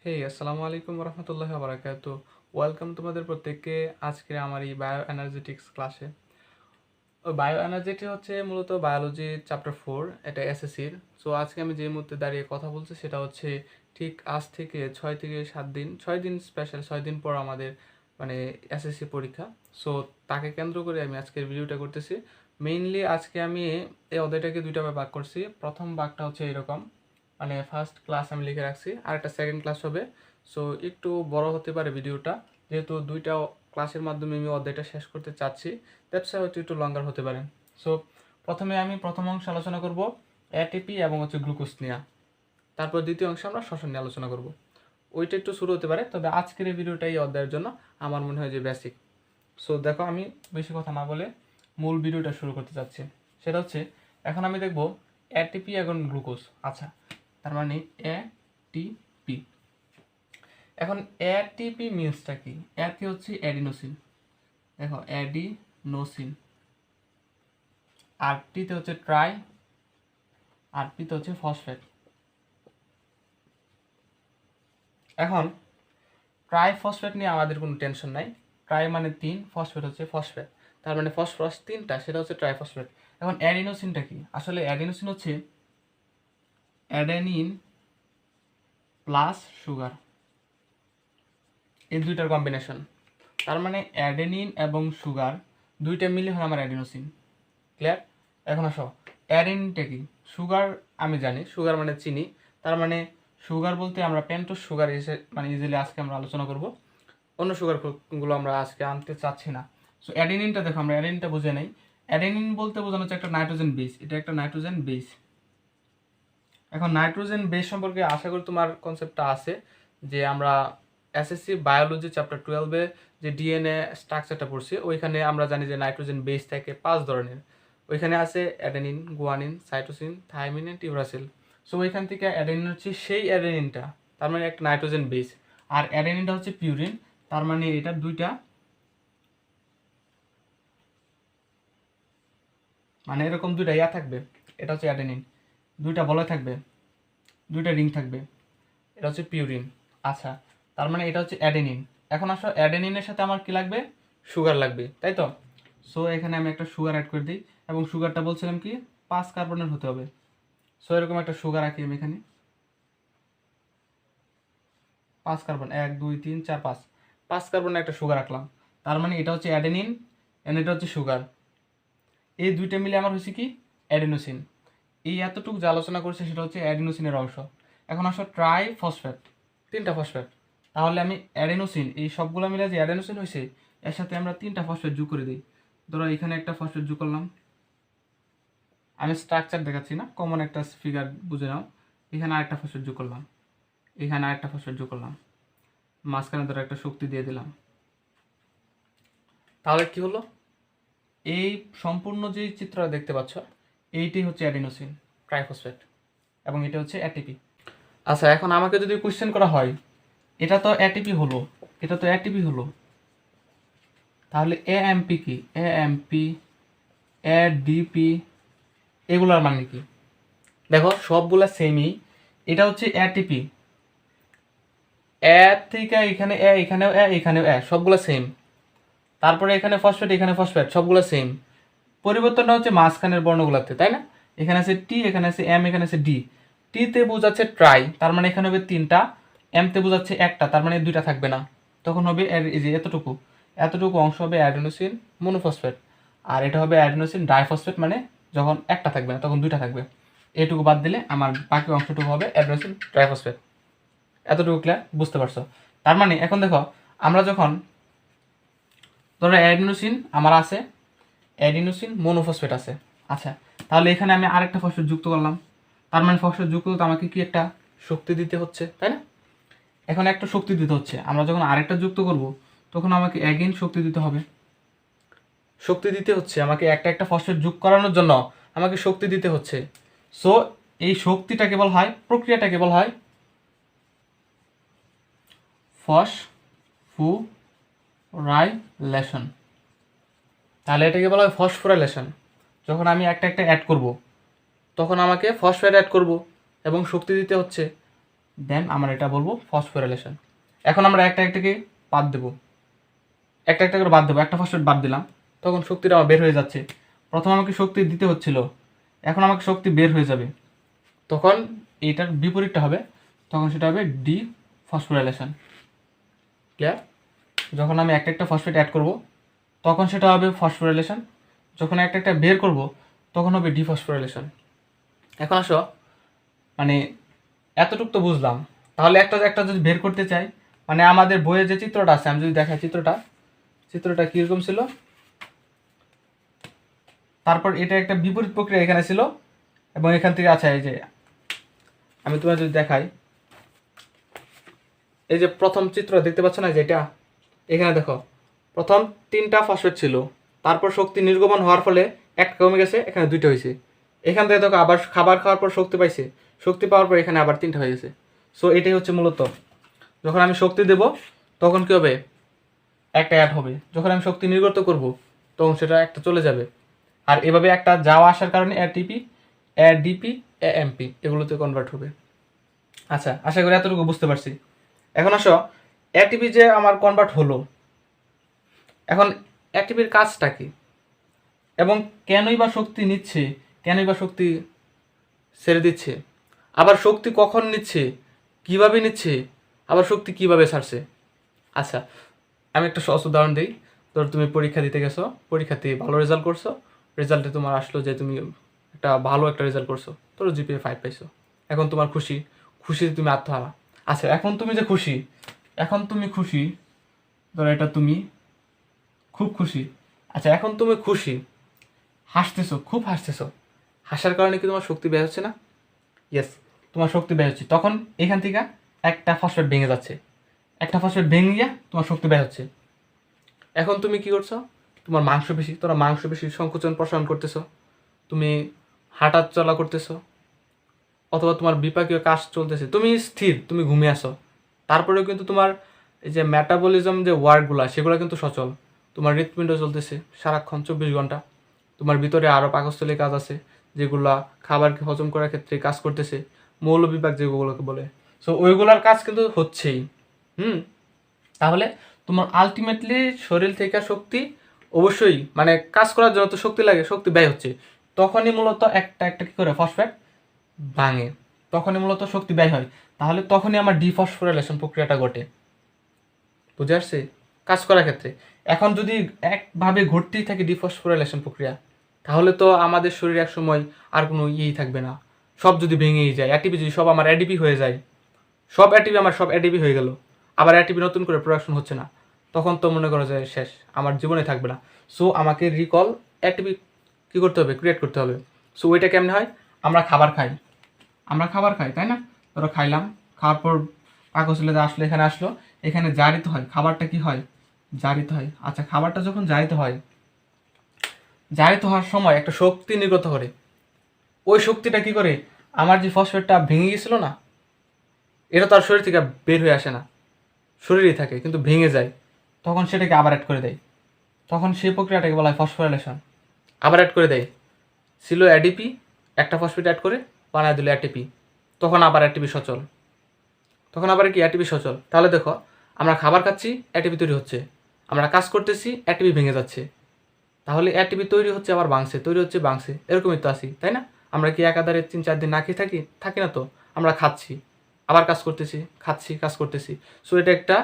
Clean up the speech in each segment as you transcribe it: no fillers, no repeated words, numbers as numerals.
আসসালামু আলাইকুম রহমতুল্লাহ বারাকাতু। ওয়েলকাম তোমাদের প্রত্যেককে আজকে আমার এই বায়ো এনার্জেটিক্স ক্লাসে। ওই বায়ো এনার্জেটিক হচ্ছে মূলত বায়োলজি চ্যাপ্টার 4, এটা এসএসসির। সো আজকে আমি যে মুহূর্তে দাঁড়িয়ে কথা বলছি সেটা হচ্ছে ঠিক আজ থেকে 6 থেকে 7 দিন, 6 দিন স্পেশাল, 6 দিন পর আমাদের মানে এসএসসি পরীক্ষা। সো তাকে কেন্দ্র করে আমি আজকের ভিডিওটা করতেছি। মেইনলি আজকে আমি এই অধ্যায়টাকে দুইটা ভাগে ভাগ করছি। প্রথম ভাগটা হচ্ছে এরকম, মানে ফার্স্ট ক্লাস আমি লিখে রাখছি, আর একটা সেকেন্ড ক্লাস হবে। সো একটু বড় হতে পারে ভিডিওটা, যেহেতু দুইটা ক্লাসের মাধ্যমে আমি অধ্যায়টা শেষ করতে চাচ্ছি, দ্যাটস হয়তো একটু লঙ্গার হতে পারে। সো প্রথমে আমি প্রথম অংশ আলোচনা করব এটিপি এবং হচ্ছে গ্লুকোজ নিয়ে, তারপর দ্বিতীয় অংশে আমরা শ্বসন নিয়ে আলোচনা করব। ওইটা একটু শুরু হতে পারে, তবে আজকের এই ভিডিওটা এই অধ্যায়ের জন্য আমার মনে হয় যে বেসিক। সো দেখো, আমি বেশি কথা না বলে মূল ভিডিওটা শুরু করতে চাচ্ছি। সেটা হচ্ছে এখন আমি দেখব এটিপি এবং গ্লুকোজ। আচ্ছা, তার মানে এটিপি। এখন এটিপি মিনসটা কি? এটি হচ্ছে অ্যাডিনোসিন, দেখো অ্যাডিনোসিন, আর টিতে হচ্ছে ট্রাই, আর পিতে হচ্ছে ফসফেট। এখন ট্রাই ফসফেট নিয়ে আমাদের কোনো টেনশন নাই। ট্রাই মানে 3, ফসফেট হচ্ছে ফসফেট, তার মানে ফসফরাস 3টা, সেটা হচ্ছে ট্রাই ফসফেট। এখন অ্যাডিনোসিনটা কি? আসলে অ্যাডিনোসিন হচ্ছে অ্যাডেনিন প্লাস সুগার, এই দুইটার কম্বিনেশন। তার মানে অ্যাডেনিন এবং সুগার দুইটা মিলে হয় আমার অ্যাডিনোসিন। ক্লিয়ার? এখন আসো, অ্যাডেনিনটা কি? সুগার আমি জানি, সুগার মানে চিনি। তার মানে সুগার বলতে আমরা পেন্টোজ সুগার এসে মানে ইজিলি আজকে আমরা আলোচনা করব, অন্য সুগারগুলো আমরা আজকে আনতে চাচ্ছি না। সো অ্যাডেনিনটা দেখো, আমরা অ্যাডেনিনটা বুঝে নেই। অ্যাডেনিন বলতে বোঝানো হচ্ছে একটা নাইট্রোজেন বেস, এটা একটা নাইট্রোজেন বেস। এখন নাইট্রোজেন বেস সম্পর্কে আশা করি তোমার কনসেপ্টটা আছে, যে আমরা এসএসসি বায়োলজি চ্যাপ্টার 12-এ যে ডিএনএ স্ট্রাকচারটা পড়ছি, ওইখানে আমরা জানি যে নাইট্রোজেন বেস থাকে 5 ধরনের। ওইখানে আছে adenine, guanine, cytosine, thymine and uracil. So ওইখান থেকে অ্যাডেনিন হচ্ছে সেই অ্যাডেনিনটা, তার মানে একটা নাইট্রোজেন বেস। আর অ্যাডেনিনটা হচ্ছে পিউরিন, তার মানে এটা দুইটা, মানে এরকম দুইটা ইয়া থাকবে। এটা হচ্ছে অ্যাডেনিন, দুইটা বলয় থাকবে, দুইটা রিং থাকবে, এটা হচ্ছে পিউরিন। আচ্ছা, তার মানে এটা হচ্ছে অ্যাডেনিন। এখন আসো, অ্যাডেনিনের সাথে আমার কি লাগবে? সুগার লাগবে, তাই তো? সো এখানে আমি একটা সুগার অ্যাড করে দিই, এবং সুগারটা বলছিলাম কি 5 কার্বনের হতে হবে। সো এরকম একটা সুগার রাখি আমি এখানে, 5 কার্বন, 1 2 3 4 5, 5 কার্বনের একটা সুগার রাখলাম। তার মানে এটা হচ্ছে অ্যাডেনিন, এন্ড এটা হচ্ছে সুগার। এই দুইটা মিলে আমার হচ্ছে কি? অ্যাডিনোসিন। এই এতটুকু যে আলোচনা করছে সেটা হচ্ছে অ্যাডিনোসিনের অংশ। এখন আসো ট্রাই ফসফেট, 3টা ফসফেট। তাহলে আমি অ্যাডেনোসিন, এই সবগুলো মিলে যে অ্যাডেনোসিন হয়েছে, এর সাথে আমরা 3টা ফসফেট যোগ করে দিই। ধরো এখানে একটা ফসফেট যোগ করলাম, আমি স্ট্রাকচার দেখাচ্ছি না, কমন একটা ফিগার বুঝে নাও। এখানে আরেকটা ফসফেট যোগ করলাম, এখানে আরেকটা ফসফেট যোগ করলাম, মাঝখানে ধরো একটা শক্তি দিয়ে দিলাম। তাহলে কি হলো? এই সম্পূর্ণ যে চিত্রটা দেখতে পাচ্ছ, এইটি হচ্ছে অ্যাডিনোসিন ট্রাইফসফেট, এবং এটা হচ্ছে এটিপি। আচ্ছা, এখন আমাকে যদি কোশ্চেন করা হয়, এটা তো এটিপি হলো, এটা তো এটিপি হলো, তাহলে এএমপি কি? এএমপি, এডিপি, এগুলোর মানে কি? দেখো সবগুলা সেমই। এটা হচ্ছে এটিপি, এ থেকে এখানে এ, এখানেও এ, এখানেও এ, সবগুলা সেম। তারপরে এখানে ফসফেট, এখানে ফসফেট, সবগুলো সেম। পরিবর্তনটা হচ্ছে মাঝখানের বর্ণগুলোতে, তাই না? এখানে আছে টি, এখানে আছে এম, এখানে আছে ডি। টিতে বোঝাচ্ছে ট্রাই, তার মানে এখানে হবে 3টা। এমতে বোঝাচ্ছে একটা, তার মানে 2টা থাকবে না। তখন হবে এই যে এতটুকু, এতটুকু অংশ হবে অ্যাডিনোসিন মনোফসফেট, আর এটা হবে অ্যাডিনোসিন ডাইফসফেট, মানে যখন একটা থাকবে না তখন 2টা থাকবে। এটুকু বাদ দিলে আমার বাকি অংশটুকু হবে অ্যাডিনোসিন ট্রাইফসফেট। এতটুকু ক্লিয়ার? বুঝতে পারছো? তার মানে এখন দেখো, আমরা যখন ধরো অ্যাডিনোসিন আমার আছে, অ্যাডিনোসিন মনোফসফেট আছে। আচ্ছা, তাহলে এখানে আমি আরেকটা ফসফেট যুক্ত করলাম, তার মানে ফসফেট যুক্ত করতে আমাকে কি একটা শক্তি দিতে হচ্ছে, তাই না? এখন একটা শক্তি দিতে হচ্ছে, আমরা যখন আরেকটা যুক্ত করব তখন আমাকে অ্যাগেন শক্তি দিতে হবে। শক্তি দিতে হচ্ছে আমাকে, একটা একটা ফসফেট যোগ করানোর জন্য আমাকে শক্তি দিতে হচ্ছে। সো এই শক্তিটাকে বলা হয়, প্রক্রিয়াটাকে বলা হয় ফসফোরাইলেশন। তাহলে এটাকে বলা হয় ফসফোরাইলেশন। যখন আমি একটা একটা অ্যাড করব, তখন আমাকে ফসফেট অ্যাড করব এবং শক্তি দিতে হচ্ছে। দেন আমরা এটা বলবো ফসফোরাইলেশন। এখন আমরা একটা একটাকে বাদ দেবো, একটা একটা করে বাদ দেবো, একটা ফসফেট বাদ দিলাম, তখন শক্তিটা আমার বের হয়ে যাচ্ছে। প্রথম আমাকে শক্তি দিতে হচ্ছিল, এখন আমাকে শক্তি বের হয়ে যাবে, তখন এইটার বিপরীতটা হবে, তখন সেটা হবে ডি ফসফোরাইলেশন। ক্লিয়ার? যখন আমি একটা একটা ফসফেট অ্যাড করব তখন সেটা হবে ফসফোরাইলেশন, যখন একটা একটা বের করব তখন হবে ডিফসফোরাইলেশন। এখন আসো, মানে এতটুকু তো বুঝলাম, তাহলে একটা একটা যদি বের করতে চাই, মানে আমাদের বইয়ে যে চিত্রটা আছে, আমি যদি দেখাই চিত্রটা কীরকম ছিল, তারপর এটা একটা বিপরীত প্রক্রিয়া এখানে ছিল, এবং এখান থেকে আচ্ছা এই যে আমি তোমার যদি দেখাই, এই যে প্রথম চিত্র দেখতে পাচ্ছ না, যেটা এখানে দেখো, প্রথম 3টা ফসফেট ছিল, তারপর শক্তি নির্গমন হওয়ার ফলে একটা কমে গেছে, এখানে 2টা হয়েছে, এখান থেকে দেখো আবার খাবার খাওয়ার পর শক্তি পাইছে, শক্তি পাওয়ার পর এখানে আবার 3টা হয়ে গেছে। সো এটাই হচ্ছে মূলত, যখন আমি শক্তি দেব তখন কী হবে, একটা অ্যাড হবে, যখন আমি শক্তি নির্গত করব তখন সেটা একটা চলে যাবে, আর এভাবে একটা যাওয়া আসার কারণে এটিপি, এডিপি, এএমপি এগুলোতে কনভার্ট হবে। আচ্ছা, আশা করি এতটুকু বুঝতে পারছি। এখন আসো, এটিপি যে আমার কনভার্ট হলো, এখন এটিপির কাজটা কি, এবং কেনই বা শক্তি নিচ্ছে, কেনই বা শক্তি ছেড়ে দিচ্ছে, আবার শক্তি কখন নিচ্ছে, কিভাবে নিচ্ছে, আবার শক্তি কিভাবে ছাড়ছে। আচ্ছা, আমি একটা সহজ উদাহরণ দিই। ধর তুমি পরীক্ষা দিতে গেছো, পরীক্ষাতে ভালো রেজাল্ট করছো, রেজাল্টে তোমার আসলো যে তুমি একটা ভালো একটা রেজাল্ট করছো, তোর জিপিএ 5 পাইছো, এখন তোমার খুশিতে তুমি আত্মহারা। আচ্ছা, এখন তুমি যে খুশি, এখন তুমি খুশি, ধর এটা তুমি খুব খুশি। আচ্ছা, এখন তুমি খুশি, হাসতেছো, খুব হাসতেছো, হাসার কারণে কি তোমার শক্তি ব্যয় হচ্ছে না? ইয়েস, তোমার শক্তি ব্যয় হচ্ছে। তখন এখান থেকে একটা ফসফেট ভেঙে যাচ্ছে, একটা ফসফেট ভেঙে গিয়ে তোমার শক্তি ব্যয় হচ্ছে। এখন তুমি কি করছো, তোমার মাংসপেশি, তোরা মাংসপেশি সংকোচন প্রসারণ করতেছো, তুমি হাঁটা চলা করতেছো, অথবা তোমার বিপাকীয় কাজ চলতেছে, তুমি স্থির, তুমি ঘুমিয়ে আসো, তারপরেও কিন্তু তোমার এই যে মেটাবলিজম যে ওয়ার্কগুলো সেগুলো কিন্তু সচল, তোমার হৃৎপিণ্ড চলতেছে সারাক্ষণ 24 ঘন্টা, তোমার ভিতরে আরও পাকস্থলী কাজ আছে যেগুলা খাবারকে হজম করার ক্ষেত্রে কাজ করতেছে, মৌল বিভাগ যেগুলোকে বলে। সো ওইগুলার কাজ কিন্তু হচ্ছেই। তাহলে তোমার আলটিমেটলি শরীর থেকে শক্তি অবশ্যই, মানে কাজ করার জন্য তো শক্তি লাগে, শক্তি ব্যয় হচ্ছে, তখনই মূলত একটা একটা কী করে ফসফেট ভাঙে, তখনই মূলত শক্তি ব্যয় হয়, তাহলে তখনই আমার ডিফসফোরাইলেশন প্রক্রিয়াটা ঘটে। বুঝে আসছে? কাজ করার ক্ষেত্রে এখন যদি একভাবে ঘটতেই থাকে ডিফসফোরাইলেশন প্রক্রিয়া, তাহলে তো আমাদের শরীরে এক সময় আর কোনো ইয়েই থাকবে না, সব যদি ভেঙেই যায়, অ্যাটিপি যদি সব আমার এডিপি হয়ে যায়, সব এডিপি হয়ে গেল, আবার এটিপি নতুন করে প্রোডাকশন হচ্ছে না, তখন তো মনে করা যায় শেষ, আমার জীবনে থাকবে না। সো আমাকে রিকল এটিপি কী করতে হবে, ক্রিয়েট করতে হবে। সো ওইটা কেমনে হয়, আমরা খাবার খাই, তাই না? ধরো খাইলাম, খাওয়ার পর পাকস্থলীতে আসলো, এখানে জারিত হয়, খাবারটা কি হয়, জারিত হয়। আচ্ছা, খাবারটা যখন জারিত হওয়ার সময় একটা শক্তি নির্গত করে, ওই শক্তিটা কি করে, আমার যে ফসফেটটা ভেঙে গেছিলো না, এটা তো আর শরীর থেকে বের হয়ে আসে না, শরীরেই থাকে কিন্তু ভেঙে যায়, তখন সেটাকে আবার অ্যাড করে দেয়, তখন সেই প্রক্রিয়াটাকে বলা হয় ফসফোরাইলেশন। আবার অ্যাড করে দেয়, ছিল এডিপি, একটা ফসফেট অ্যাড করে বানায় দিল এটিপি, তখন আবার এটিপি সচল, এটিপি সচল। তাহলে দেখো, আমরা খাবার খাচ্ছি, এটিপি তৈরি হচ্ছে, আমরা কাজ করতেছি, এটিপি ভেঙে যাচ্ছে, তাহলে এটিপি তৈরি হচ্ছে আবার ভাঙছে, এরকমই তো আছি, তাই না? আমরা কি একাধারে 3-4 দিন না খেয়ে থাকি না তো, আমরা খাচ্ছি, আবার কাজ করতেছি, কাজ করতেছি। সো এটা একটা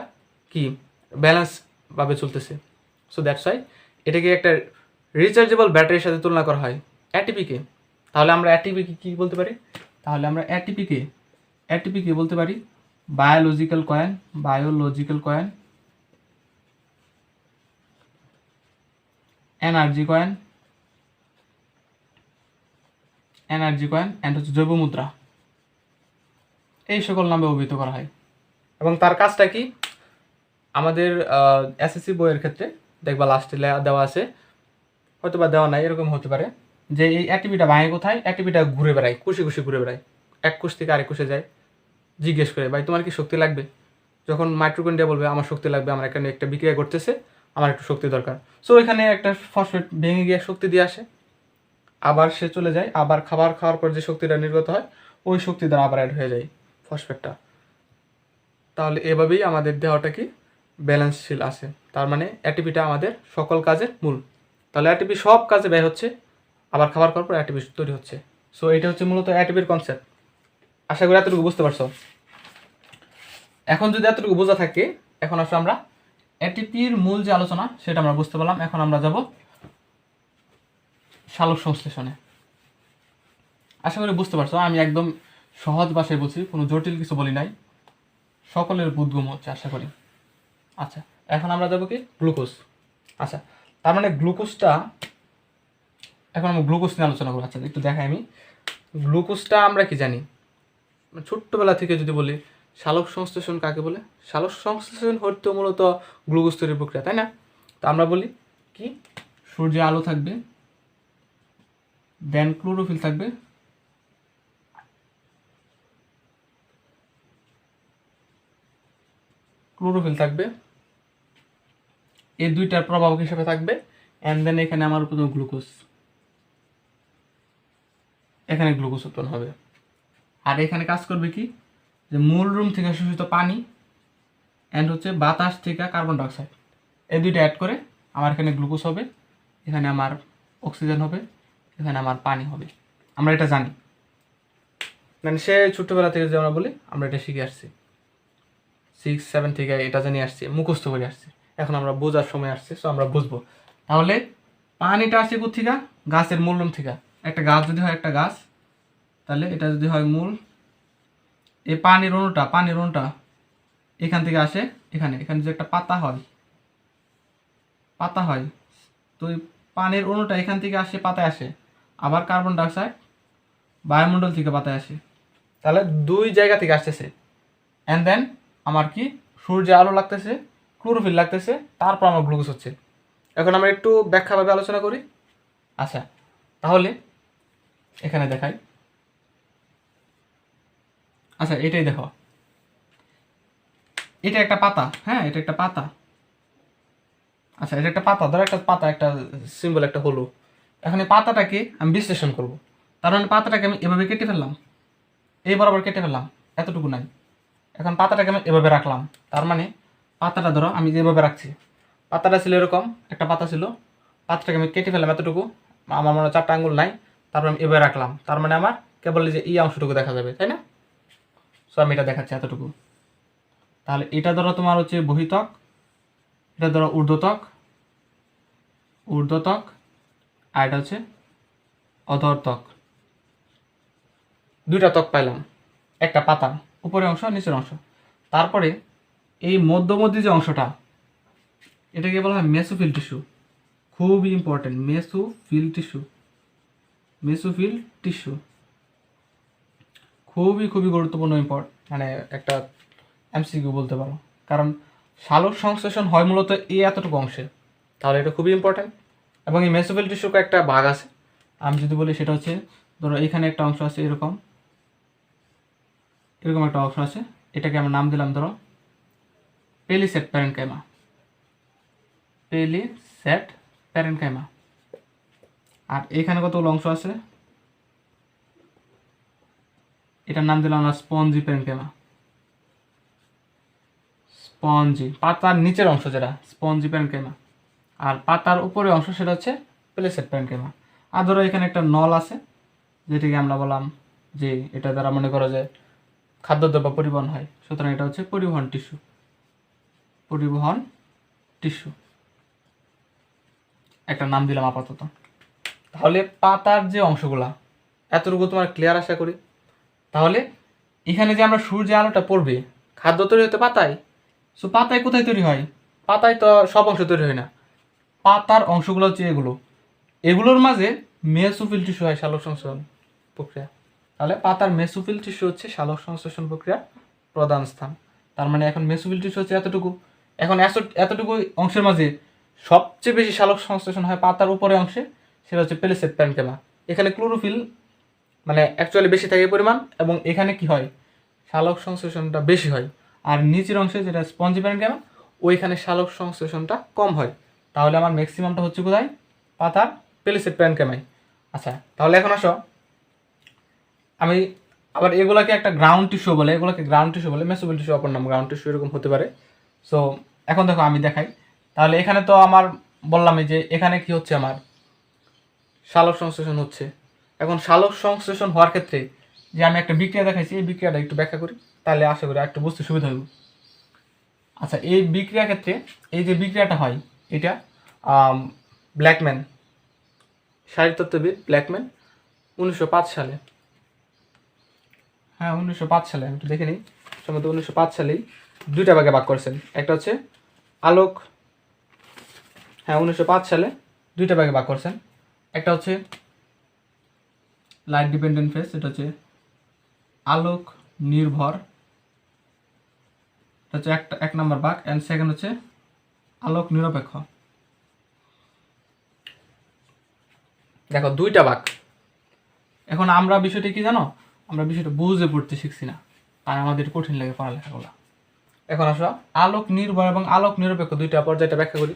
কি ব্যালেন্স ভাবে চলতেছে। সো দ্যাটস ওয়াই এটাকে একটা রিচার্জেবল ব্যাটারির সাথে তুলনা করা হয় এটিপিকে। তাহলে আমরা এটিপিকে কী বলতে পারি, এটিপিকে বলতে পারি biological coin, energy coin and হচ্ছে জৈব মুদ্রা, এই সকল নামে অভিহিত করা হয়। এবং তার কাজটা কি, আমাদের এসএসসি বইয়ের ক্ষেত্রে দেখবা লাস্টে দেওয়া আছে, হয়তো বা দেওয়া নাই, এরকম হতে পারে যে এই অ্যাটিপিটা ভাঙে কোথায়, অ্যাটিপিটা ঘুরে বেড়ায়, খুশি ঘুরে বেড়ায়, এক কোষ থেকে আরেক কোষে যায়, জিজ্ঞেস করে ভাই তোমার কি শক্তি লাগবে, যখন মাইটোকন্ড্রিয়া বলবে আমার শক্তি লাগবে, আমার এখানে একটা বিক্রিয়া করতেছে, আমার একটু শক্তি দরকার, সো এখানে একটা ফসফেট ভেঙে গিয়ে শক্তি দিয়ে আসে, আবার সে চলে যায়, আবার খাবার খাওয়ার পর যে শক্তিটা নির্গত হয় ওই শক্তি দ্বারা আবার অ্যাড হয়ে যায় ফসফেটটা। তাহলে এভাবেই আমাদের দেহটা কি ব্যালেন্সশীল আছে। তার মানে এটিপিটা আমাদের সকল কাজের মূল। তাহলে এটিপি সব কাজে ব্যয় হচ্ছে, আবার খাবার খাওয়ার পর এটিপি তৈরি হচ্ছে। সো এটা হচ্ছে মূলত এটিপির কনসেপ্ট। আশা করি এতটুকু বুঝতে পারছো। এখন যদি এতটুকু বোঝা থাকে, এখন আসলে আমরা এটিপির মূল যে আলোচনা সেটা আমরা বুঝতে পারলাম। এখন আমরা যাব সালোক সংশ্লেষণে। আশা করি বুঝতে পারছো, আমি একদম সহজ ভাষায় বলছি, কোনো জটিল কিছু বলি নাই, সকলের বোধগম্য হচ্ছে আশা করি। আচ্ছা, এখন আমরা যাবো কি গ্লুকোজ। আচ্ছা, তার মানে গ্লুকোজটা, এখন আমরা গ্লুকোজ নিয়ে আলোচনা করবো। আচ্ছা, একটু দেখাই আমি। গ্লুকোজটা আমরা কি জানি, ছোট্টবেলা থেকে যদি বলি সালোক সংশ্লেষণ কাকে বলে, সালোক সংশ্লেষণ হতে মূলত গ্লুকোজ তৈরির প্রক্রিয়া, তাই না? তো আমরা বলি কি, সূর্যে আলো থাকবে, দেন ক্লোরোফিল থাকবে, এই দুইটার প্রভাবক হিসেবে থাকবে, অ্যান্ড দেন এখানে আমার উৎপন্ন গ্লুকোজ, এখানে গ্লুকোজ উৎপন্ন হবে। আর এখানে কাজ করবে কি, যে মূল রুম থেকে শোষিত পানি অ্যান্ড হচ্ছে বাতাস থেকে কার্বন ডাইঅক্সাইড, এই দুইটা অ্যাড করে আমার এখানে গ্লুকোজ হবে, এখানে আমার অক্সিজেন হবে, এখানে আমার পানি হবে। আমরা এটা জানি, মানে সে ছোট্টবেলা থেকে যে আমরা বলি, আমরা এটা শিখে আসছি, 6-7 থেকে এটা জানিয়ে আসছি, মুখস্থ করে আসছি। এখন আমরা বোঝার সময় আসছে, সো আমরা বুঝবো। তাহলে পানিটা আসছে কোথেকে, গাছের মূল রুম থেকে। একটা গাছ যদি হয়, একটা গাছ, তাহলে এটা যদি হয় মূল, এই পানির অণুটা এখান থেকে আসে, এখানে যে একটা পাতা হয়, তো এই পানির অণুটা এখান থেকে আসে, পাতায় আসে, আবার কার্বন ডাইঅক্সাইড বায়ুমণ্ডল থেকে পাতায় আসে, তাহলে দুই জায়গা থেকে আসতেছে। অ্যান্ড দেন আমার কি, সূর্যে আলো লাগতেছে, ক্লোরোফিল লাগতেছে, তারপর আমার গ্লুকোজ হচ্ছে। এখন আমরা একটু ব্যাখ্যাভাবে আলোচনা করি। আচ্ছা, তাহলে এখানে দেখাই। আচ্ছা, এটাই দেখো, এটা একটা পাতা, হ্যাঁ এটা একটা পাতা। আচ্ছা, এটা একটা পাতা, ধরো একটা পাতা, একটা সিম্বল একটা হলো। এখন এই পাতাটাকে আমি বিশ্লেষণ করব, তার মানে পাতাটাকে আমি এভাবে কেটে ফেললাম, এই বরাবর কেটে ফেললাম, এতটুকু নাই। এখন পাতাটাকে আমি এভাবে রাখলাম, তার মানে পাতাটা ধরো আমি যেভাবে রাখছি, পাতাটা ছিল এরকম, একটা পাতা ছিল, পাতাটাকে আমি কেটে ফেললাম এতটুকু, আমার মনে হয় 4টা আঙ্গুল নাই, তারপর আমি এভাবে রাখলাম, তার মানে আমার কেবল যে এই অংশটুকু দেখা যাবে, তাই না? সো আমি এটা দেখাচ্ছি এতটুকু। তাহলে এটা ধরো তোমার হচ্ছে বহিত্বক, এটা ধরো ঊর্ধ্বত্বক, আর এটা হচ্ছে অধরত্বক। দুইটা ত্বক পাইলাম, একটা পাতা, উপরের অংশ নিচের অংশ। তারপরে এই মধ্যবর্তী যে অংশটা, এটাকে বলা হয় মেসোফিল টিস্যু। খুবই ইম্পর্টেন্ট, মেসোফিল টিস্যু খুবই গুরুত্বপূর্ণ, মানে একটা এমসিকিউ বলতে পারো, কারণ সালোক সংশ্লেষণ হয় মূলত এই এতটুকু অংশে, তাহলে এটা খুবই ইম্পর্টেন্ট। এবং এই মেসোফিল টিস্যুকে একটা ভাগ আছে, আমি যদি বলি সেটা হচ্ছে, ধরো এখানে একটা অংশ আছে, এরকম একটা অংশ আছে, এটাকে আমরা নাম দিলাম ধরো পেলিসেট প্যারেনকাইমা। আর এখানে কতগুলো অংশ আছে, এটার নাম দিলাম আমরা স্পঞ্জি প্যারেনকাইমা। পাতার নিচের অংশ যেটা স্পঞ্জি প্যারেনকাইমা, আর পাতার উপরের অংশ সেটা হচ্ছে পেলিসেট প্যারেনকাইমা। আর ধরো এখানে একটা নল আছে, যেটাকে আমরা বললাম যে এটা দ্বারা মনে করো যে খাদ্যদ্রব্য পরিবহন হয়, সুতরাং এটা হচ্ছে পরিবহন টিস্যু, একটা নাম দিলাম আপাতত। তাহলে পাতার যে অংশগুলা, এতটুকু তোমার ক্লিয়ার আশা করি। তাহলে এখানে যে আমরা সূর্যের আলোটা পড়বে, খাদ্য তৈরি হতে পাতায়, সো পাতায় কোথায় তৈরি হয়, পাতায় তো সব অংশ তৈরি হয় না, পাতার অংশগুলো হচ্ছে এগুলোর মাঝে মেসোফিল টিস্যু হয় সালোক সংশ্লেষণ প্রক্রিয়া। তাহলে পাতার মেসোফিল টিস্যু হচ্ছে সালোক সংশ্লেষণ প্রক্রিয়ার প্রধান স্থান। তার মানে এখন মেসোফিল টিস্যু হচ্ছে এতটুকু। এখন এতটুকু অংশের মাঝে সবচেয়ে বেশি সালোক সংশ্লেষণ হয় পাতার উপরে অংশে, সেটা হচ্ছে পেলিসেট প্যারেনকাইমা। এখানে ক্লোরোফিল মানে অ্যাকচুয়ালি বেশি থাকে পরিমাণ, এবং এখানে কি হয়, সালোক সংশ্লেষণটা বেশি হয়। আর নিচের অংশে যেটা স্পঞ্জি প্যারেনকাইমা, ওইখানে সালোক সংশ্লেষণটা কম হয়। তাহলে আমার ম্যাক্সিমামটা হচ্ছে কোথায়, পাতার পেলিসেট প্যারেনকাইমায়। আচ্ছা, তাহলে এখন আসো, আমি আবার এগুলাকে একটা গ্রাউন্ড টিস্যু বলে, এগুলোকে গ্রাউন্ড টিস্যু বলে, মেসোফিল টিস্যু অপর নাম গ্রাউন্ড টিস্যু, এরকম হতে পারে। সো এখন দেখো আমি দেখাই। তাহলে এখানে তো আমার বললামই যে এখানে কি হচ্ছে, আমার সালোক সংশ্লেষণ হচ্ছে। এখন সালোক সংশ্লেষণ হওয়ার ক্ষেত্রে যে আমি একটা বিক্রিয়া দেখাইছি, এই বিক্রিয়াটা একটু ব্যাখ্যা করি, তাহলে আশা করি একটু বুঝতে সুবিধা হবে। আচ্ছা, এই বিক্রিয়া ক্ষেত্রে এই যে বিক্রিয়াটা হয়, এটা ব্ল্যাকম্যান, শারীরতত্ত্ববিদ ব্ল্যাকম্যান 1905 সালে, হ্যাঁ 1905 সালে, আমি একটু দেখে নিই, সম্ভবত 1905 সালেই দুইটা ভাগে ভাগ করেছেন। একটা হচ্ছে আলোক, হ্যাঁ 1905 সালে দুইটা ভাগে ভাগ করছেন। একটা হচ্ছে লাইট ডিপেন্ডেন্ট ফেজ, এটা হচ্ছে আলোক নির্ভর, এটা হচ্ছে এক নম্বর ভাগ, অ্যান্ড সেকেন্ড হচ্ছে আলোক নিরপেক্ষ। দেখো দুইটা ভাগ। এখন আমরা বিষয়টা কি জানো, আমরা বিষয়টা বুঝে পড়তে শিখছি না, তাই আমাদের কঠিন লাগে পড়ালেখাগুলো। এখন আসো আলোক নির্ভর এবং আলোক নিরপেক্ষ দুইটা পর্যায়টা ব্যাখ্যা করি।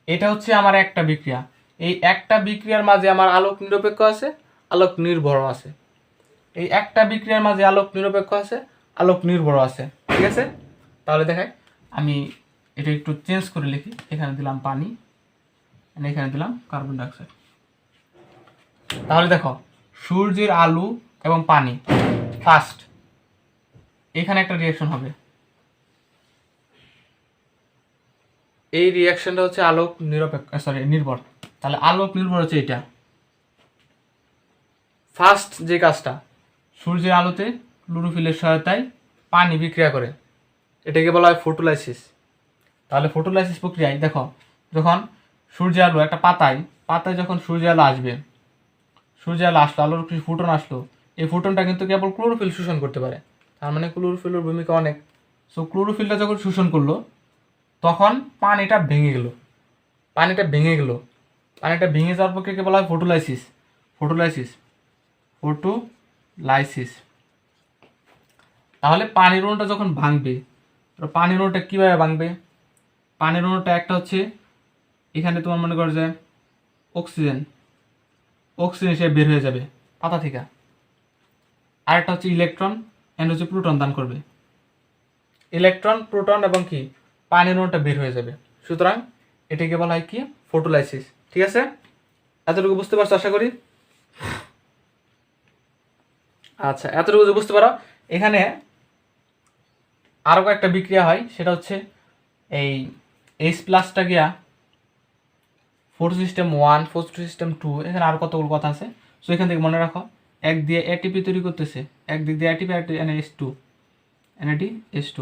এটা হচ্ছে আমার একটা বিক্রিয়া, এই একটা বিক্রিয়ার মাঝে আমার আলোক নিরপেক্ষ আছে, আলোক নির্ভর আছে। এই একটা বিক্রিয়ার মাঝে আলোক নিরপেক্ষ আছে, আলোক নির্ভর আছে, ঠিক আছে? তাহলে দেখাই, আমি এটা একটু চেঞ্জ করে লিখি। এখানে দিলাম পানি, এখানে দিলাম কার্বন ডাইঅক্সাইড। তাহলে দেখো, সূর্যের আলো এবং পানি ফার্স্ট, এখানে একটা রিয়াকশন হবে। এই রিয়াকশনটা হচ্ছে আলোক নিরপেক্ষ, সরি নির্ভর। তাহলে আলোক নির্ভর হচ্ছে এটা ফার্স্ট যে কাজটা, সূর্যের আলোতে ক্লোরোফিলের সহায়তায় পানি বিক্রিয়া করে, এটাকে বলা হয় ফটোলাইসিস। তাহলে ফটোলাইসিস প্রক্রিয়ায় দেখো, যখন সূর্যের আলো একটা পাতায় যখন সূর্যের আলো আসবে, সূর্যের আলো আসলো, আলোর কিছু ফুটন আসলো, এই ফুটনটা কিন্তু কেবল ক্লোরোফিল শোষণ করতে পারে। তার মানে ক্লোরোফিলের ভূমিকা অনেক। সো ক্লোরোফিলটা যখন শোষণ করলো, তখন পানিটা ভেঙে গেল, পানিটা ভেঙে যাওয়ার প্রক্রিয়াকে বলা হয় ফটোলাইসিস। ফটোলাইসিস। তাহলে পানির অণুটা যখন ভাঙবে, পানির অণুটা কীভাবে ভাঙবে? পানির অণুটা একটা হচ্ছে, এখানে তোমার মনে করো যে অক্সিজেন হিসেবে বের হয়ে যাবে পাতা থেকে, আরেকটা হচ্ছে ইলেকট্রন, এন্ড হচ্ছে প্রোটন দান করবে। ইলেকট্রন, প্রোটন এবং কি পানির অণুটা বের হয়ে যাবে। সুতরাং এটাকে বলা হয় কি, ফটোলাইসিস। ঠিক আছে, এতটুকু বুঝতে পারছো আশা করি? আচ্ছা, এতটুকু যদি বুঝতে পারো, এখানে আরও কয়েকটা বিক্রিয়া হয়, সেটা হচ্ছে এই H প্লাসটা গিয়া ফোটো সিস্টেম 1, ফোটো সিস্টেম 2, এখানে আরও কতগুলো কথা আছে। সো এখান থেকে মনে রাখো, এক দিয়ে এটিপি তৈরি করতেছে, একদিক দিয়ে এটিপি, NH2, NADH2,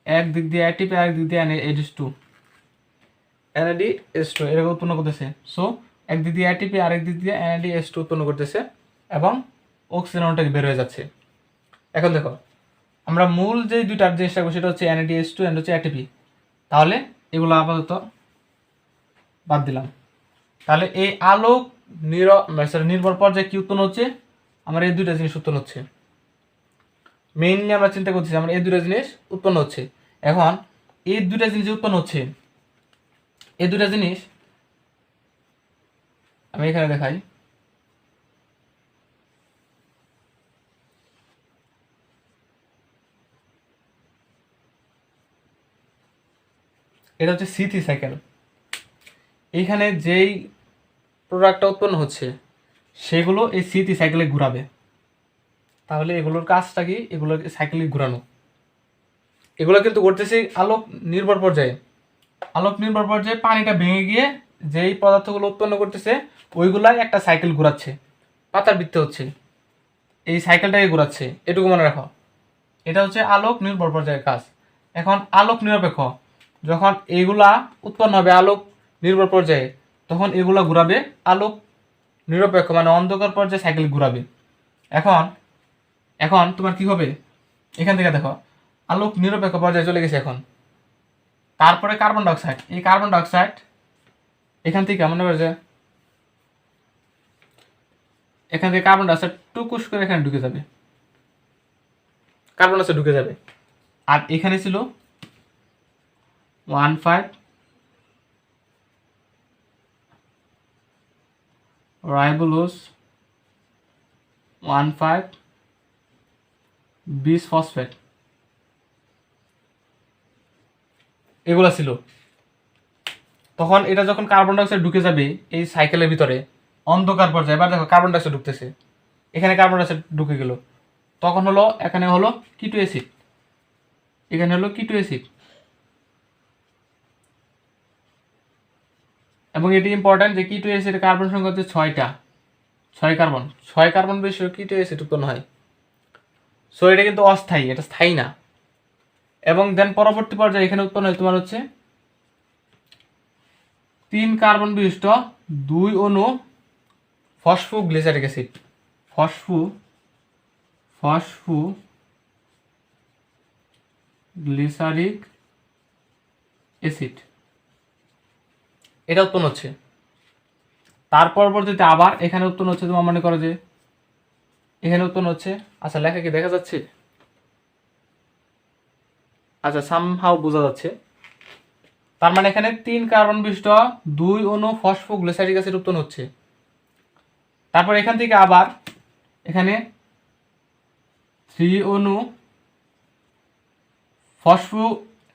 একদিক দিয়ে এটিপি, আরেক দিক দিয়ে NADH2, NADH2 এরকম উৎপন্ন করতেছে। সো একদিক দিয়ে এটিপি, আরেক দিক দিয়ে NADH2 উৎপন্ন করতেছে এবং অক্সিজেন অণুটাকে বের হয়ে যাচ্ছে। এখন দেখো, আমরা মূল যে দুইটার জিনিস রাখবো সেটা হচ্ছে NADH2 এন্ড হচ্ছে এটিপি। তাহলে এগুলো আপাতত বাদ দিলাম। তাহলে এই আলোক নির্ভর পর্যায়ে কি উৎপন্ন হচ্ছে, আমার এই দুইটা জিনিস উৎপন্ন হচ্ছে। মেইনলি আমরা চিন্তা করতেছি আমার এই দুইটা জিনিস উৎপন্ন হচ্ছে। এখন এই দুইটা জিনিস উৎপন্ন হচ্ছে, এই দুইটা জিনিস আমি এখানে দেখাই। এটা হচ্ছে C3 সাইকেল। এইখানে যেই প্রোডাক্টটা উৎপন্ন হচ্ছে সেগুলো এই C3 সাইকেলে ঘুরাবে। তাহলে এগুলোর কাজটা কি, এগুলোর সাইকেলে ঘুরানো। এগুলো কিন্তু করতেছি আলোক নির্ভর পর্যায়ে। আলোক নির্ভর পর্যায়ে পানিটা ভেঙে গিয়ে যেই পদার্থগুলো উৎপন্ন করতেছে ওইগুলাই একটা সাইকেল ঘুরাচ্ছে, পাতার বৃত্তে হচ্ছে, এই সাইকেলটাকে ঘুরাচ্ছে, এটুকু মনে রাখো। এটা হচ্ছে আলোক নির্ভর পর্যায়ের কাজ। এখন আলোক নিরপেক্ষ, যখন এইগুলা উৎপন্ন হবে আলোক নির্ভর পর্যায়ে, তখন এগুলা ঘুরাবে আলোক নিরপেক্ষ মানে অন্ধকার পর্যায়ে সাইকেল ঘুরাবে। এখন এখন তোমার কি হবে, এখান থেকে দেখো আলোক নিরপেক্ষ পর্যায়ে চলে গেছে। এখন তারপরে কার্বন ডাইঅক্সাইড, এই কার্বন ডাইঅক্সাইড এখান থেকে মনে করে যে এখান থেকে কার্বন ডাইঅক্সাইড টুকুস করে এখানে ঢুকে যাবে, কার্বন ডাইঅক্সাইড ঢুকে যাবে। আর এখানে ছিল 1,5 রাইবোলোজ 1,5 বিশ ফসফেট, এগুলো ছিল। তখন এটা যখন কার্বন ডাইঅক্সাইড ঢুকে যাবে এই সাইকেলের ভিতরে অন্ধকার পর্যায়ে, এবার দেখো কার্বন ডাইঅক্সাইড ঢুকতেছে, এখানে কার্বন ডাইঅক্সাইড ঢুকে গেল, তখন হলো এখানে হলো কিটো অ্যাসিড, এখানে হলো কিটো অ্যাসিড। এবং এটি ইম্পর্টেন্ট যে কিটো অ্যাসিডের কার্বন সংখ্যা হচ্ছে 6টা, 6 কার্বন বিশিষ্ট কিটো অ্যাসিড উৎপন্ন হয়। সো এটা কিন্তু অস্থায়ী, এটা স্থায়ী না। এবং দেন পরবর্তী পর্যায়ে এখানে উৎপন্ন হয় তোমার হচ্ছে 3 কার্বন বিশিষ্ট 2 অণু ফসফোগ্লিসারিক অ্যাসিড, ফসফোগ্লিসারিক অ্যাসিড, এটা উৎপন্ন হচ্ছে। তার পরবর্তীতে আবার এখানে উৎপন্ন হচ্ছে, তোমার মনে করো যে এখানে উৎপন্ন হচ্ছে, আচ্ছা লেখা কি দেখা যাচ্ছে? আচ্ছা সামহাও বোঝা যাচ্ছে। তার মানে এখানে 3 কার্বন বিশিষ্ট 2 অণু ফসফোগ্লিসারিক অ্যাসিড উৎপন্ন হচ্ছে। তারপর এখান থেকে আবার এখানে 3 অণু ফসফো,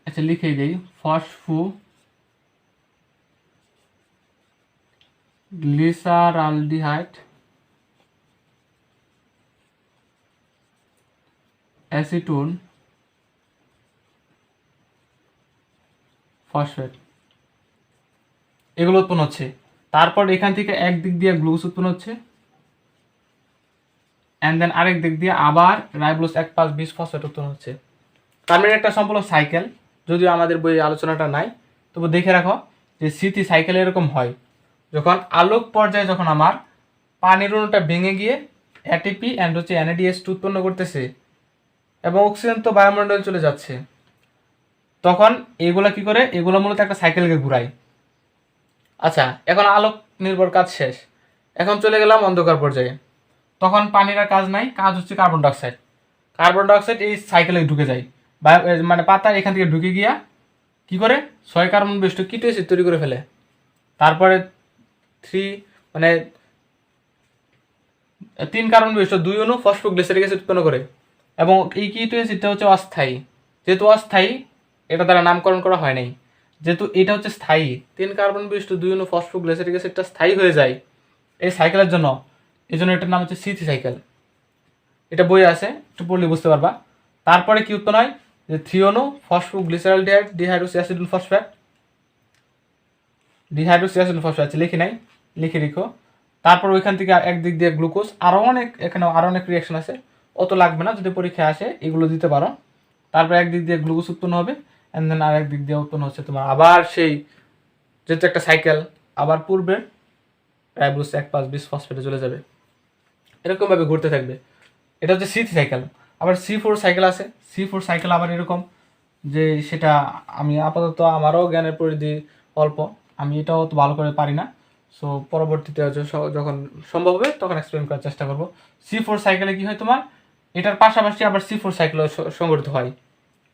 আচ্ছা লিখে দেই, ফসফোগ্লিসারালডিহাইড অ্যাসিটোন ফসফেট, এগুলো উৎপন্ন হচ্ছে। তারপর এখান থেকে এক দিক দিয়ে গ্লুকোজ উৎপন্ন হচ্ছে, অ্যান্ড দেন আরেক দিক দিয়ে আবার রাইবোজ 1,5,20 ফসফেট উৎপন্ন হচ্ছে। তার মানে একটা সম্পূর্ণ সাইকেল, যদিও আমাদের বই আলোচনাটা নাই, তবু দেখে রাখো যে স্মৃতি সাইকেল এরকম হয়। যখন আলোক পর্যায়ে যখন আমার পানির অণুটা ভেঙে গিয়ে এটিপি অ্যান্ড হচ্ছে NADH2 উৎপন্ন করতেছে এবং অক্সিজেন তো বায়ুমণ্ডলে চলে যাচ্ছে, তখন এগুলা কি করে, এগুলো মূলত একটা সাইকেলকে ঘুরায়। আচ্ছা এখন আলোক নির্ভর কাজ শেষ, এখন চলে গেলাম অন্ধকার পর্যায়ে। তখন পানির আর কাজ নাই, কাজ হচ্ছে কার্বন ডাইঅক্সাইড। কার্বন ডাইঅক্সাইড এই সাইকেলে ঢুকে যায়, মানে পাতা এখান থেকে ঢুকে গিয়া কি করে 6 কার্বন বিশিষ্ট কিটো অ্যাসিড তৈরি করে ফেলে। তারপরে 3 কার্বন বিশিষ্ট 2 অণু ফসফোগ্লিসারিক অ্যাসিড উৎপন্ন করে। এবং এই কিটো অ্যাসিডটা হচ্ছে অস্থায়ী, যেহেতু অস্থায়ী এটা দ্বারা নামকরণ করা হয় নাই, যেহেতু এটা হচ্ছে স্থায়ী, 3 কার্বন বিশিষ্ট 2 অণু ফসফোগ্লিসারিক অ্যাসিডটা স্থায়ী হয়ে যায় এই সাইকেলের জন্য, এই জন্য এটার নাম হচ্ছে স্মৃতি সাইকেল। এটা বই আছে, একটু পড়লে বুঝতে পারবা। তারপরে কি উৎপন্ন হয় যে 3 অণু ফসফোগ্লিসারালডিহাইড ডিহাইড্রোসিঅ্যাসিডুল ফসফেট, আছে লিখি নাই, লিখে রেখো। তারপর ওইখান থেকে একদিক দিয়ে গ্লুকোজ, আরও অনেক, এখানে আরও অনেক রিয়াকশন আছে, অত লাগবে না, যদি পরীক্ষায় আসে এগুলো দিতে পারো। তারপর একদিক দিয়ে গ্লুকোজ উৎপন্ন হবে, অ্যান্ড দেন আর একদিক দিয়ে উৎপন্ন হচ্ছে তোমার আবার সেই, যেহেতু একটা সাইকেল, আবার পূর্বে রাইবোজ 1,5,20 ফসফেটে চলে যাবে, এরকমভাবে ঘুরতে থাকবে। এটা হচ্ছে C3 সাইকেল। আবার C4 সাইকেল আছে, C4 সাইকেল আবার এরকম যে সেটা আমি আপাতত আমারও জ্ঞানের পরিধি অল্প, আমি এটাও তো ভালো করে পারি না। সো পরবর্তীতে যখন সম্ভব হবে তখন এক্সপ্লেন করার চেষ্টা করব। C4 সাইকেলে কি হয় তোমার, এটার পাশাপাশি আবার C4 সাইকেলও সংগঠিত হয়,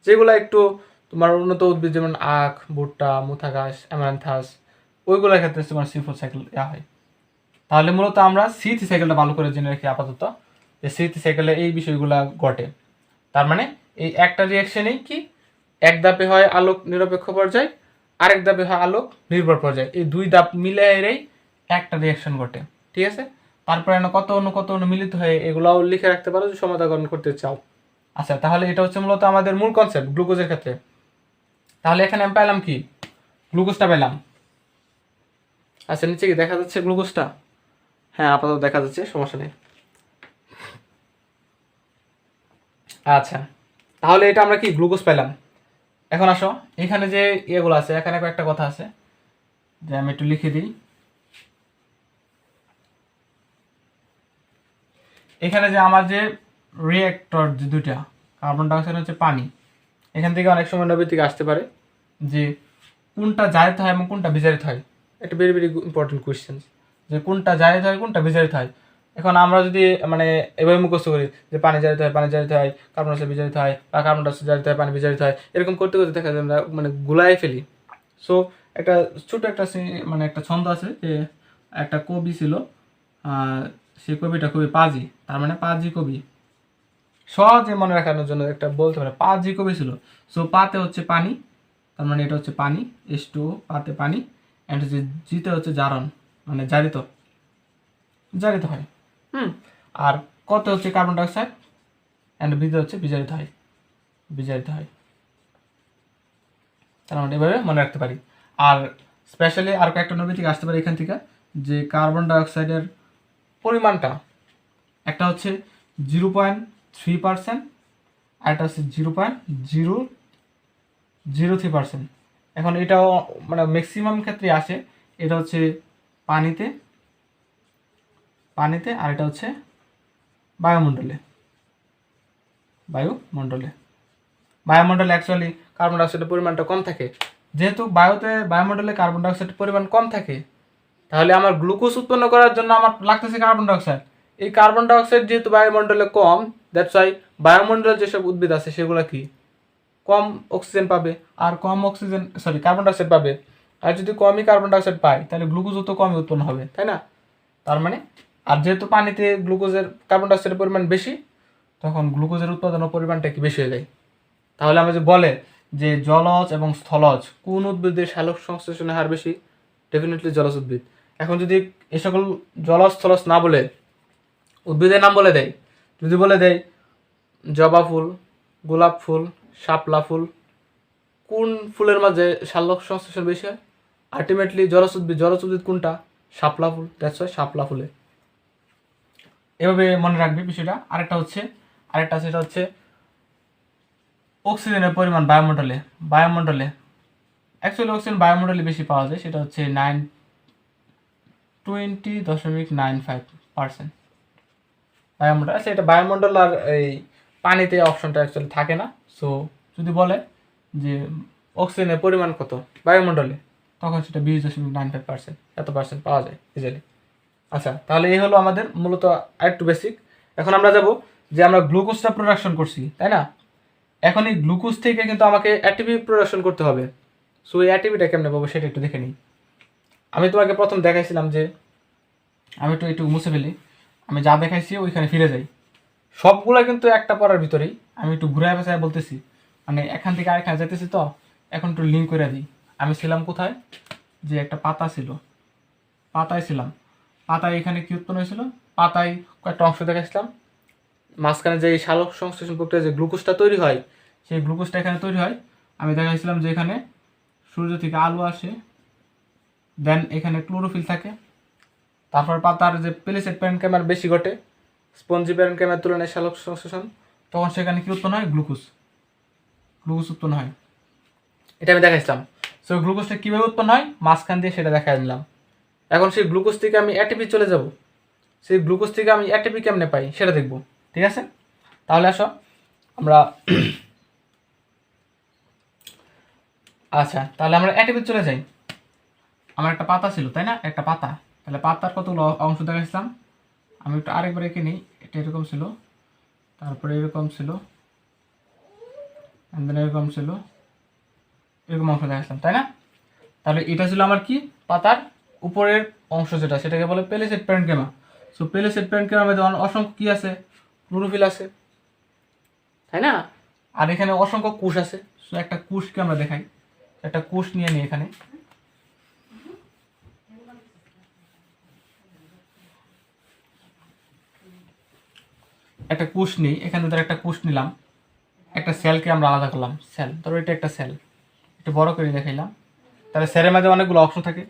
যেগুলো একটু তোমার উন্নত উদ্ভিদ যেমন আখ, ভুট্টা, মুথা ঘাস, অ্যামারান্থাস, ওইগুলোর ক্ষেত্রে তোমার C4 সাইকেল দেওয়া হয়। তাহলে মূলত আমরা C3 সাইকেলটা ভালো করে জেনে রাখি আপাতত, যে C3 সাইকেলে এই বিষয়গুলো ঘটে। তার মানে এই একটা রিয়াকশনেই কি এক ধাপে হয় আলোক নিরপেক্ষ পর্যায়, আরেক ধাপে হয় আলোক নির্ভর পর্যায়, এই 2 ধাপ মিলে এরেই একটা রিয়াকশন ঘটে। ঠিক আছে, তারপরে কত অণু মিলিত হয়ে এগুলাও লিখে রাখতে পারো যদি সমাধান করতে চাও। আচ্ছা তাহলে এটা হচ্ছে মূলত আমাদের মূল কনসেপ্ট গ্লুকোজের ক্ষেত্রে। তাহলে এখানে আমি পাইলাম কি, গ্লুকোজটা পেলাম। আচ্ছা নিচে কি দেখা যাচ্ছে গ্লুকোজটা? হ্যাঁ আপাতত দেখা যাচ্ছে, সমস্যা নেই। আচ্ছা তাহলে এটা আমরা কি গ্লুকোজ পেলাম। এখন আসো এখানে যে ইয়েগুলো আছে, এখানে কয়েকটা কথা আছে যে আমি একটু লিখে দিই। এখানে যে আমার যে রিঅ্যাক্টর যে দুইটা, কার্বন ডাইঅক্সাইড হচ্ছে পানি, এখান থেকে অনেক সময় নবী থেকে আসতে পারে যে কোনটা জারিত হয় এবং কোনটা বিজারিত হয়। একটা ভেরি ভেরি ইম্পর্টেন্ট কোয়েশ্চেন, যে কোনটা জারিত হয় কোনটা বিজারিত হয়। এখন আমরা যদি মানে এভাবে মুখস্থ করি যে পানি জারিত হয়, কার্বন ডাইঅক্সাইড বিজারিত হয়, বা কার্বন ডাইঅক্সাইড জারিত হয়, পানি বিজারিত হয়, এরকম করতে করতে দেখা যায় আমরা মানে গুলাই ফেলি। সো একটা ছোট একটা মানে একটা ছন্দ আছে যে একটা কবি ছিল, সেই কবিটা খুবই পাজি, তার মানে পাজি কবি। সহজে মনে রাখানোর জন্য একটা বলতে পারে, পা জি কবে ছিল, সো পাতে হচ্ছে পানি, তার মানে এটা হচ্ছে পানি, H2O, পাতে পানি, অ্যান্ড হচ্ছে জিতে হচ্ছে জারণ, মানে জারিত জারিত হয়। আর কত হচ্ছে কার্বন ডাইঅক্সাইড, অ্যান্ড বিতে হচ্ছে বিজারিত হয়, বিজারিত হয়। তার মানে এভাবে মনে রাখতে পারি। আর স্পেশালি আর কয়েকটা নবী থেকে আসতে পারে এখান থেকে, যে কার্বন ডাইঅক্সাইডের পরিমাণটা একটা হচ্ছে 0.3%, আর একটা হচ্ছে 0.003%। এখন এটাও মানে ম্যাক্সিমাম ক্ষেত্রে আসে, এটা হচ্ছে পানিতে, পানিতে, আর এটা হচ্ছে বায়ুমণ্ডলে, বায়ুমণ্ডলে। বায়ুমণ্ডলে অ্যাকচুয়ালি কার্বন ডাইঅক্সাইডের পরিমাণটা কম থাকে, যেহেতু বায়ুমণ্ডলে কার্বন ডাইঅক্সাইডের পরিমাণ কম থাকে, তাহলে আমার গ্লুকোজ উৎপন্ন করার জন্য আমার লাগতেছে কার্বন ডাইঅক্সাইড। এই কার্বন ডাইঅক্সাইড যেহেতু বায়ুমণ্ডলে কম, দ্যাটস ওয়াই বায়ুমণ্ডলে যেসব উদ্ভিদ আছে সেগুলো কি কম অক্সিজেন পাবে, আর কম অক্সিজেন কার্বন ডাইঅক্সাইড পাবে। আর যদি কমই কার্বন ডাইঅক্সাইড পাই তাহলে গ্লুকোজও তো কমই উৎপন্ন হবে, তাই না? তার মানে আর যেহেতু পানিতে গ্লুকোজের কার্বন ডাইঅক্সাইডের পরিমাণ বেশি, তখন গ্লুকোজের উৎপাদনের পরিমাণটা কি বেশি হয়ে যায়। তাহলে আমরা যে বলে যে জলজ এবং স্থলজ কোন উদ্ভিদের সালোক সংশ্লেষণের হার বেশি, ডেফিনেটলি জলজ উদ্ভিদ। এখন যদি এ সকল জলজ স্থলজ না বলে উদ্ভিদের নাম বলে দেয়, যদি বলে দেয় জবা ফুল, গোলাপ ফুল, শাপলা ফুল, কোন ফুলের মাঝে সালোক সংশ্লেষণ বেশি হয়? আলটিমেটলি জলজ উদ্ভিদ কোনটা? শাপলা ফুল, দ্যাটস ওয়াই শাপলা ফুলে। এভাবে মনে রাখবে বিষয়টা। আরেকটা সেটা হচ্ছে অক্সিজেনের পরিমাণ বায়ুমণ্ডলে অ্যাকচুয়ালি অক্সিজেন বায়ুমণ্ডলে বেশি পাওয়া যায়, সেটা হচ্ছে 20.95% বায়ুমণ্ডল। আচ্ছা, এটা বায়ুমণ্ডল আর এই পানিতে অপশনটা অ্যাকচুয়ালি থাকে না। সো যদি বলে যে অক্সিজেনের পরিমাণ কত বায়ুমণ্ডলে, তখন সেটা 20.95%, এত পার্সেন্ট পাওয়া যায় ইজিলি। আচ্ছা, তাহলে এই হলো আমাদের মূলত আরেকটু বেসিক। এখন আমরা যাব যে আমরা গ্লুকোজটা প্রোডাকশন করছি, তাই না? এখন এই গ্লুকোজ থেকে কিন্তু আমাকে অ্যাটিপি প্রোডাকশন করতে হবে। সো এই অ্যাটিপিটা কেমনে পাবো সেটা একটু দেখে নিই। আমি তোমাকে প্রথম দেখাইছিলাম যে আমি একটু মুছে ফেলি, আমি যা দেখাইছি ওইখানে ফিরে যাই। সবগুলো কিন্তু একটা পড়ার ভিতরেই, আমি একটু ঘুরে পেঁচায় বলতেছি, মানে এখান থেকে আরেকখানে যেতেছি, তো এখন একটু লিঙ্ক করে দিই। আমি ছিলাম কোথায়, যে একটা পাতা ছিল, পাতায় ছিলাম, পাতায় এখানে কি উৎপন্ন হয়েছিল, পাতায় কয়েকটা অংশ দেখাইছিলাম, মাঝখানে যে সালোক সংশ্লেষণ প্রক্রিয়া যে গ্লুকোজটা তৈরি হয়, সেই গ্লুকোজটা এখানে তৈরি হয়। আমি দেখাইছিলাম যে এখানে সূর্য থেকে আলো আসে, দেন এখানে ক্লোরোফিল থাকে, তারপর পাতার যে পেলিসেড প্যারেনকাইমার বেশি ঘটে স্পঞ্জি প্যারেনকাইমার তুলনায় সালোক সংশ্লেষণ, তখন সেখানে কি উৎপন্ন হয়, গ্লুকোজ উৎপন্ন হয়। এটা আমি দেখাইছিলাম। সো গ্লুকোজটা কীভাবে উৎপন্ন হয় মাঝখান দিয়ে সেটা দেখাই দিলাম। এখন সেই গ্লুকোজ থেকে আমি এটিপি চলে যাব, সেই গ্লুকোজ থেকে আমি এটিপি কেমনে পাই সেটা দেখব, ঠিক আছে? তাহলে আসো আমরা আচ্ছা, তাহলে আমরা এটিপি চলে যাই। আমার একটা পাতা ছিল, তাই না? একটা পাতা, তাহলে পাতার কতগুলো অংশ দেখাইছিলাম। আমি একটু আরেকবার এঁকে নিই। এটা এরকম ছিল, তারপরে এরকম ছিল, এরকম ছিল, এরকম অংশ দেখাইছিলাম, তাই না? তাহলে এটা ছিল আমার কি, পাতার উপরের অংশ, যেটা সেটাকে বলে পেলিসেড প্যারেনকাইমা। সো পেলিসেড প্যারেনকাইমার মধ্যে অসংখ্য কি আছে, ক্লোরোফিল আছে, তাই না? আর এখানে অসংখ্য কোষ আছে। সো একটা কোষকে আমরা দেখাই, একটা কোষ নিয়ে নিই। এখানে একটা কোষ নিই, এখানে ধর একটা কোষ নিলাম, একটা সেলকে আমরা আলাদা করলাম, সেল ধরো এটা একটা সেল, একটু বড় করে দেখাইলাম। তাহলে সেলের মাঝে অনেকগুলো অপশন থাকে।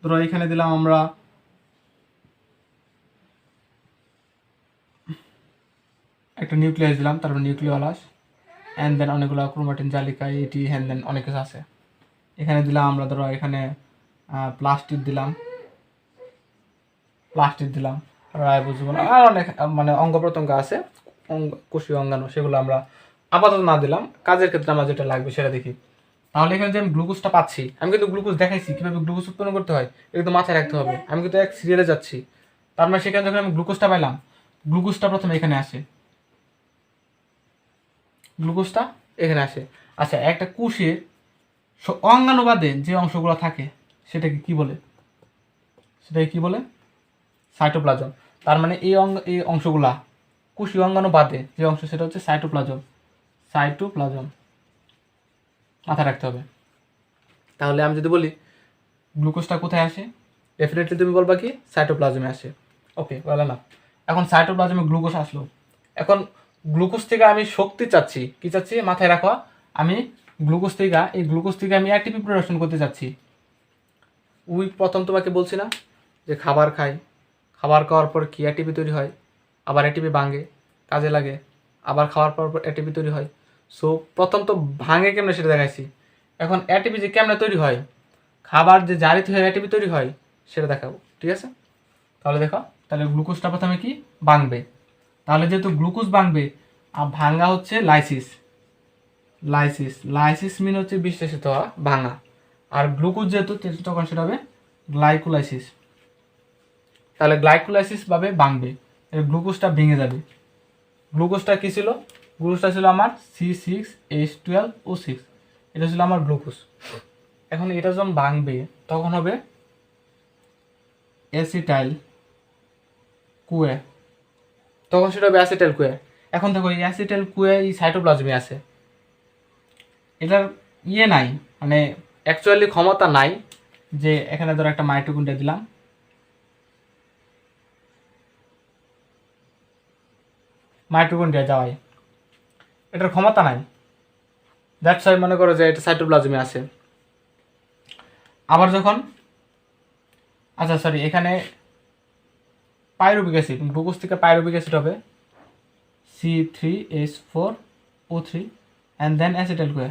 ধরো এখানে দিলাম আমরা একটা নিউক্লিয়াস দিলাম, তারপর নিউক্লিওলাস, অ্যান্ড দেন অনেকগুলো ক্রোমাটিন, জালিকা, এটি হ্যান দেন অনেক কিছু আছে। এখানে দিলাম আমরা, ধরো এখানে প্লাস্টিক দিলাম, রাইবোজোম, আর অনেক মানে অঙ্গ প্রত্যঙ্গ আছে, কোষীয় অঙ্গাণু, সেগুলো আমরা আপাতত না দিলাম, কাজের ক্ষেত্রে আমার যেটা লাগবে সেটা দেখি। তাহলে এখানে যে আমি গ্লুকোজটা পাচ্ছি, আমি কিন্তু গ্লুকোজ দেখাইছি কীভাবে গ্লুকোজ উৎপন্ন করতে হয়, এটা কিন্তু মাথায় রাখতে হবে। আমি কিন্তু এক সিরিয়ালে যাচ্ছি, তার মানে সেখানে যখন আমি গ্লুকোজটা পাইলাম, গ্লুকোজটা প্রথমে এখানে আসে, গ্লুকোজটা এখানে আসে। আচ্ছা, একটা কোষের অঙ্গাণু বাদে যে অংশগুলো থাকে সেটাকে কি বলে, সাইটোপ্লাজম। তার মানে এই অংশগুলা কোষীয় অঙ্গাণু বাদে যে অংশ সেটা হচ্ছে সাইটোপ্লাজম। সাইটোপ্লাজম মাথায় রাখতে হবে। তাহলে আমি যদি বলি গ্লুকোজটা কোথায় আসে, ডেফিনেটলি তুমি বলবা কি সাইটোপ্লাজমে আসে। ওকে, বলে না। এখন সাইটোপ্লাজমে গ্লুকোজ আসলো, এখন গ্লুকোজ থেকে আমি শক্তি চাচ্ছি, কি চাচ্ছি মাথায় রাখো, আমি গ্লুকোজ থেকে আমি এটিপি প্রোডাকশন করতে চাচ্ছি। ওই প্রথম তোমাকে বলছি না যে খাবার খাই, খাবার খাওয়ার পর কি এটিপি তৈরি হয়, আবার এটিপি ভাঙে, কাজে লাগে, আবার খাওয়ার পর এটিপি তৈরি হয়। সো প্রথম তো ভাঙে কেমনে সেটা দেখাইছি, এখন এটিপি যে কেমনে তৈরি হয়, খাবার যে জারিত হয়ে এটিপি তৈরি হয় সেটা দেখাবো, ঠিক আছে? তাহলে দেখো, তাহলে গ্লুকোজটা প্রথমে কি ভাঙবে, তাহলে যেহেতু গ্লুকোজ ভাঙবে আর ভাঙা হচ্ছে লাইসিস। লাইসিস মিন হচ্ছে বিশ্লেষিত হওয়া, ভাঙা। আর গ্লুকোজ যেহেতু তখন সেটা হবে গ্লাইকোলাইসিস। তাহলে গ্লাইকোলাইসিস ভাবে ভাঙবে, গ্লুকোজটা ভেঙে যাবে। গ্লুকোজটা কি ছিল, গ্লুকোজটা ছিল আমার C6H12O6, এটা ছিল আমার গ্লুকোজ। এখন এটা যখন ভাঙবে তখন হবে অ্যাসিটাইল কুয়ে, তখন সেটা হবে অ্যাসিটাইল কুয়ে। এখন দেখো এই অ্যাসিটাইল কুয়ে এই সাইটোপ্লাজমে আছে, এটার নাই, মানে অ্যাকচুয়ালি ক্ষমতা নাই যে এখানে ধরো একটা মাইটোকন্ড্রিয়া দিলাম, মাইটোকন্ড্রিয়া যাওয়াই, এটার ক্ষমতা নাই। দ্যাটস ওয়াই মনে করো যে এটা সাইটোপ্লাজমে আছে। আবার যখন আচ্ছা সরি, এখানে পাইরুভিক অ্যাসিড, গ্লুকোজ থেকে পাইরুভিক অ্যাসিড হবে C3H4O3 অ্যান্ড দেন অ্যাসিটাইল কুয়ে।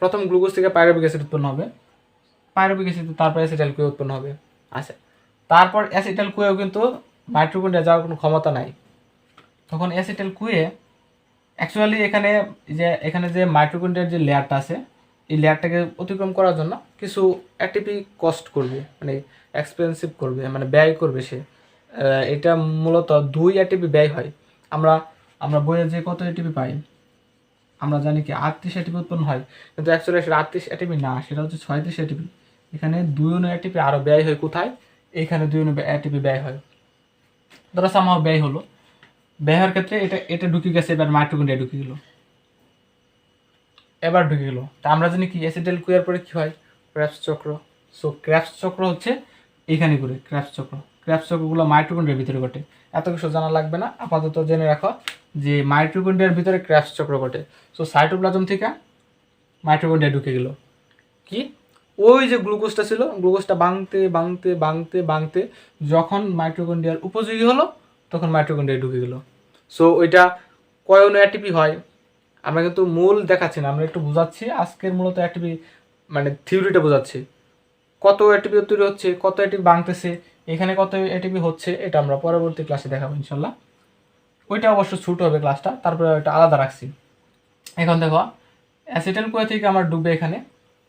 প্রথম গ্লুকোজ থেকে পাইরুভিক অ্যাসিড উৎপন্ন হবে, পাইরুভিক অ্যাসিড তারপর অ্যাসিটাইল কুয়ে উৎপন্ন হবে। আচ্ছা, তারপর অ্যাসিটাইল কুয়েও কিন্তু মাইটোকন্ড্রিয়া যাওয়ার কোনো ক্ষমতা নাই। তখন অ্যাসিটাইল কুয়ে অ্যাকচুয়ালি এখানে যে মাইটোকন্ড্রিয়ার যে লেয়ারটা আছে, এই লেয়ারটাকে অতিক্রম করার জন্য কিছু এটিপি কস্ট করবে, মানে এক্সপেন্সিভ করবে, মানে ব্যয় করবে সে। এটা মূলত 2 এটিপি ব্যয় হয়। আমরা বইয়ে যে কত এটিপি পাই আমরা জানি কি 38 এটিপি উৎপন্ন হয়, কিন্তু অ্যাকচুয়ালি সেটা 38 এটিপি না, সেটা হচ্ছে 36 এটিপি। এখানে 2 এটিপি আরও ব্যয় হয় কোথায়, এইখানে 2 এটিপি ব্যয় হয়। ধরো সামহাও ব্যয় হলো, ব্যয় হওয়ার ক্ষেত্রে এটা ঢুকে গেছে, এবার মাইটোকন্ড্রিয়া ঢুকে গেল, তা আমরা জানি কি অ্যাসিটাইল কুয়ার পরে কি হয়, ক্রেবস চক্র। সো ক্রেবস চক্র হচ্ছে এখানে ঘুরে, ক্রেবস চক্রগুলো মাইটোকন্ড্রিয়ার ভিতরে ঘটে। এত কিছু জানা লাগবে না, আপাতত জেনে রাখো যে মাইটোকন্ড্রিয়ার ভিতরে ক্রেবস চক্র ঘটে। সো সাইটোপ্লাজম থেকে মাইটোকন্ড্রিয়া ঢুকে গেল, কি ওই যে গ্লুকোজটা ছিল, গ্লুকোজটা ভাঙতে যখন মাইটোকন্ড্রিয়ার উপযোগী হলো তখন মাইটোকন্ড্রিয়া ঢুকে গেল। সো ওইটা কয় অণু এটিপি হয় আমরা কিন্তু মূল দেখাচ্ছি না, আমরা একটু বোঝাচ্ছি আজকের মূলত এটিপি, মানে থিওরিটা বোঝাচ্ছি। কত এটিপি তৈরি হচ্ছে, কত এটিপি ভাঙতেছে, এখানে কত এটিপি হচ্ছে, এটা আমরা পরবর্তী ক্লাসে দেখাবো ইনশাল্লাহ। ওইটা অবশ্য ছোট হবে ক্লাসটা, তারপরে ওইটা আলাদা রাখছি। এখন দেখো অ্যাসিটাইল কুয়া থেকে আমার ডুববে এখানে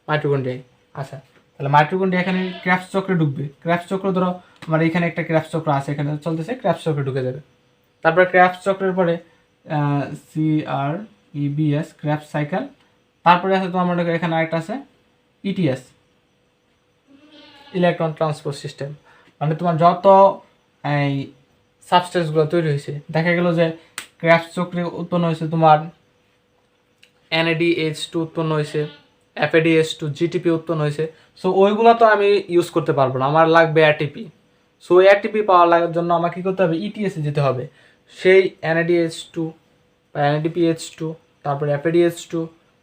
মাইটোকন্ড্রিয়ায়। আচ্ছা, তাহলে মাইটোকন্ড্রিয়া এখানে ক্রেবস চক্রে ঢুকবে। ক্রেবস চক্র ধরো আমার এখানে একটা ক্রেবস চক্র আছে, এখানে চলতেছে, ক্রেবস চক্রে ঢুকে যাবে। তারপরে ক্রেবস চক্রের পরে CREBS ক্রেবস সাইকেল, তারপরে আছে তোমার এখানে আরেকটা আছে ETS ইলেকট্রন ট্রান্সপোর্ট সিস্টেম। মানে তোমার যত এই সাবস্টেন্সগুলো তৈরি হয়েছে, দেখা গেল যে ক্রেবস চক্রে উৎপন্ন হয়েছে তোমার NADH2 উৎপন্ন হয়েছে, FADH2, GTP উৎপন্ন হয়েছে। সো ওইগুলো তো আমি ইউজ করতে পারবো না, আমার লাগবে ATP। সো ওই ATP পাওয়ার জন্য আমাকে কী করতে হবে, ETS যেতে হবে। সেই NADH2 বা NADPH2, তারপরে FADH2,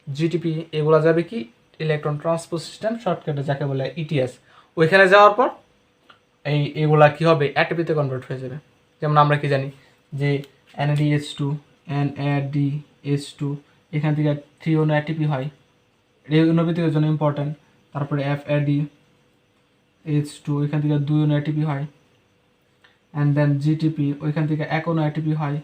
GTP, এগুলো যাবে কি ইলেকট্রন ট্রান্সপোর্ট সিস্টেম, শর্টকাটে যাকে বলে ETS। ওইখানে যাওয়ার পর এগুলা কি হবে, ATPতে কনভার্ট হয়ে যাবে। যেমন আমরা কি জানি যে NADH2 এখান থেকে 3 অণু ATP হয়, এই অণুবৃত্তির জন্য ইম্পর্টেন্ট। তারপরে FADH2 এখান থেকে 2 অণু ATP হয়, অ্যান্ড দেন GTP ওইখান থেকে 1 অণু ATP হয়।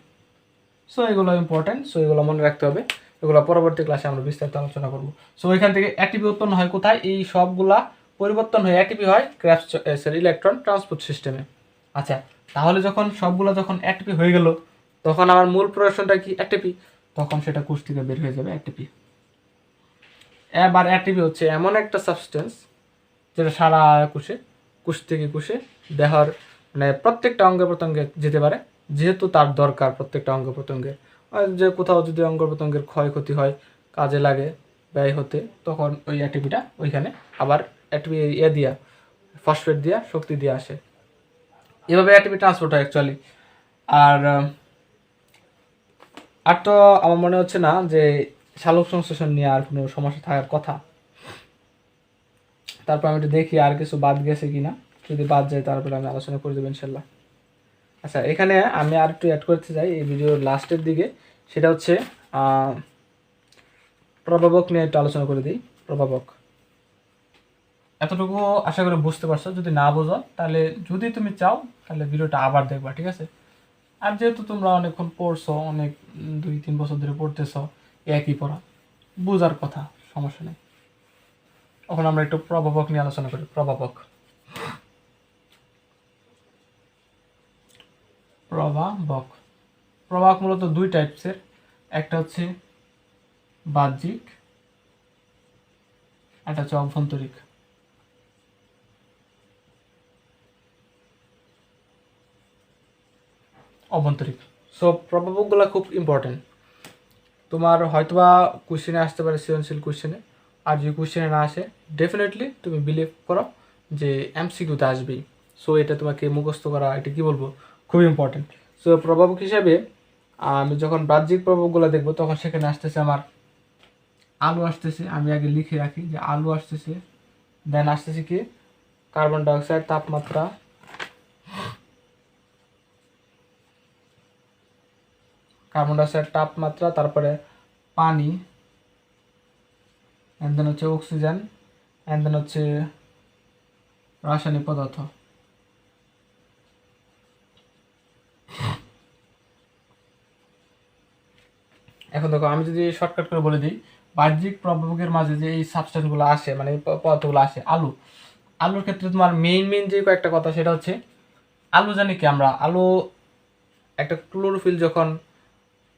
সো এগুলো ইম্পর্টেন্ট, সো এগুলো মনে রাখতে হবে, এগুলো পরবর্তী ক্লাসে আমরা বিস্তারিত আলোচনা করব। সো ওইখান থেকে ATP উৎপন্ন হয় কোথায়, এই সবগুলা পরিবর্তন হয়ে ATP হয় ইলেকট্রন ট্রান্সপোর্ট সিস্টেমে। আচ্ছা, তাহলে যখন ATP হয়ে গেল, তখন আমার মূল প্রোডাকশনটা কি ATP, তখন সেটা কোষ থেকে বের হয়ে যাবে ATP। এবার ATP হচ্ছে এমন একটা সাবস্টেন্স যেটা সারা কোষ থেকে কোষে দেহর মানে প্রত্যেকটা অঙ্গ প্রত্যঙ্গে যেতে পারে, যেহেতু তার দরকার প্রত্যেকটা অঙ্গ প্রত্যঙ্গের। যে কোথাও যদি অঙ্গ প্রত্যঙ্গের ক্ষয়ক্ষতি হয়, কাজে লাগে ব্যয় হতে, তখন ওই অ্যাটিপিটা ওইখানে আবার অ্যাটিপি দিয়া ফসফেট দিয়া শক্তি দিয়ে আসে। এভাবে অ্যাটিপি ট্রান্সপোর্ট হয় অ্যাকচুয়ালি। আর আর তো আমার মনে হচ্ছে না যে সালোক সংশ্লেষণ নিয়ে আর কোনো সমস্যা থাকার কথা। তারপর আমি একটু দেখি আর কিছু বাদ গেছে কিনা, যদি বাদ যায় তারপরে আমি আলোচনা করে দেবো ইনশাল্লাহ। আচ্ছা, এখানে আমি আর একটু অ্যাড করতে চাই এই ভিডিওর লাস্টের দিকে, সেটা হচ্ছে প্রভাবক নিয়ে একটু আলোচনা করে দিই। প্রভাবক এতটুকু আশা করি বুঝতে পারছো। যদি না বোঝো তাহলে, যদি তুমি চাও তাহলে ভিডিওটা আবার দেখবা, ঠিক আছে? আর যেহেতু তোমরা অনেকক্ষণ পড়ছো, অনেক 2-3 বছর ধরে পড়তেছো, একই পড়া, বোঝার কথা, সমস্যা নেই। এখন আমরা একটু প্রভাবক নিয়ে আলোচনা করি। প্রভাবক প্রভাবক প্রভাবক মূলত 2 টাইপসের। একটা হচ্ছে বাহ্যিক, একটা হচ্ছে অভ্যন্তরিক। অভ্যন্তরিক। সো প্রভাবকগুলো খুব ইম্পর্টেন্ট। তোমার হয়তোবা কোশ্চেনে আসতে পারে, সৃজনশীল কোশ্চেনে। আর যদি কোশ্চেনে না আসে, ডেফিনেটলি তুমি বিলিভ করো যে এমসিকিউতে আসবেই। সো এটা তোমাকে মুখস্থ করা, এটা কি বলবো, খুব ইম্পর্টেন্ট। সো প্রভাবক হিসাবে আমি যখন বাহ্যিক প্রভাবকগুলো দেখবো, তখন সেখানে আসতেছে আমার আলু আসতেছে। আমি আগে লিখে রাখি যে আলু আসতেছে। দেন আসতেছে কি, কার্বন ডাইঅক্সাইড, তাপমাত্রা, কার্বন ডাইঅক্সাইড, তাপমাত্রা, তারপরে পানি, এন্ড দেন হচ্ছে অক্সিজেন, এন্ড দেন হচ্ছে রাসায়নিক পদার্থ। এখন দেখো, আমি যদি শর্টকাট করে বলে দিই, বাহ্যিক প্রভাবকের মাঝে যে এই সাবস্টেন্সগুলো আসে, মানে এই পদার্থগুলো আসে, আলুর ক্ষেত্রে তোমার মেইন যে কয়েকটা কথা, সেটা হচ্ছে আলু জানি কি আমরা, আলু একটা ক্লোরোফিল যখন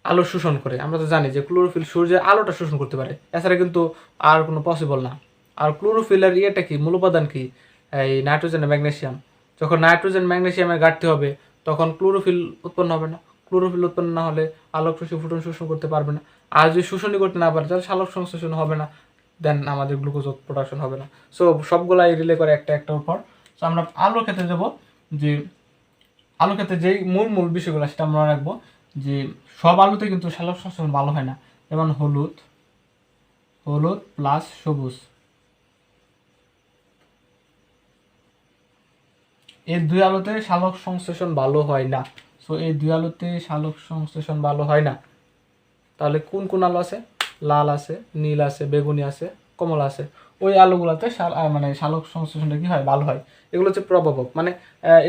আলো শোষণ করে, আমরা তো জানি যে ক্লোরোফিল সূর্যের আলোটা শোষণ করতে পারে, এছাড়া কিন্তু আর কোনো পসিবল না। আর ক্লোরোফিলের ইয়েটা কি, মূল উপাদান কি, এই নাইট্রোজেন ম্যাগনেসিয়াম। যখন নাইট্রোজেন ম্যাগনেসিয়ামের ঘাটতি হবে, তখন ক্লোরোফিল উৎপন্ন হবে না। ক্লোরোফিল উৎপন্ন না হলে আলোক শোষী ফুটন শোষণ করতে পারবে না। আর যদি শোষণই করতে না পারে, তাহলে সালোক সংশ্লেষণ হবে না, দেন আমাদের গ্লুকোজ প্রোডাকশন হবে না। সো সবগুলাই রিলে করে একটার উপর। সো আমরা আলোর ক্ষেত্রে দেবো যে আলুর ক্ষেত্রে যেই মূল বিষয়গুলো, সেটা আমরা রাখবো যে সব আলুতে কিন্তু সালোক সংশ্লেষণ ভালো হয় না। যেমন হলুদ প্লাস সবুজ, এই 2 আলুতে সালোক সংশ্লেষণ ভালো হয় না। সো এই 2 আলুতে সালোক সংশ্লেষণ ভালো হয় না। তাহলে কোন কোন আলু আছে? লাল আছে, নীল আছে, বেগুনি আছে, কমলা আছে। ওই আলুগুলোতে মানে সালোক সংশ্লেষণটা কি হয়, ভালো হয়। এগুলো হচ্ছে প্রভাবক, মানে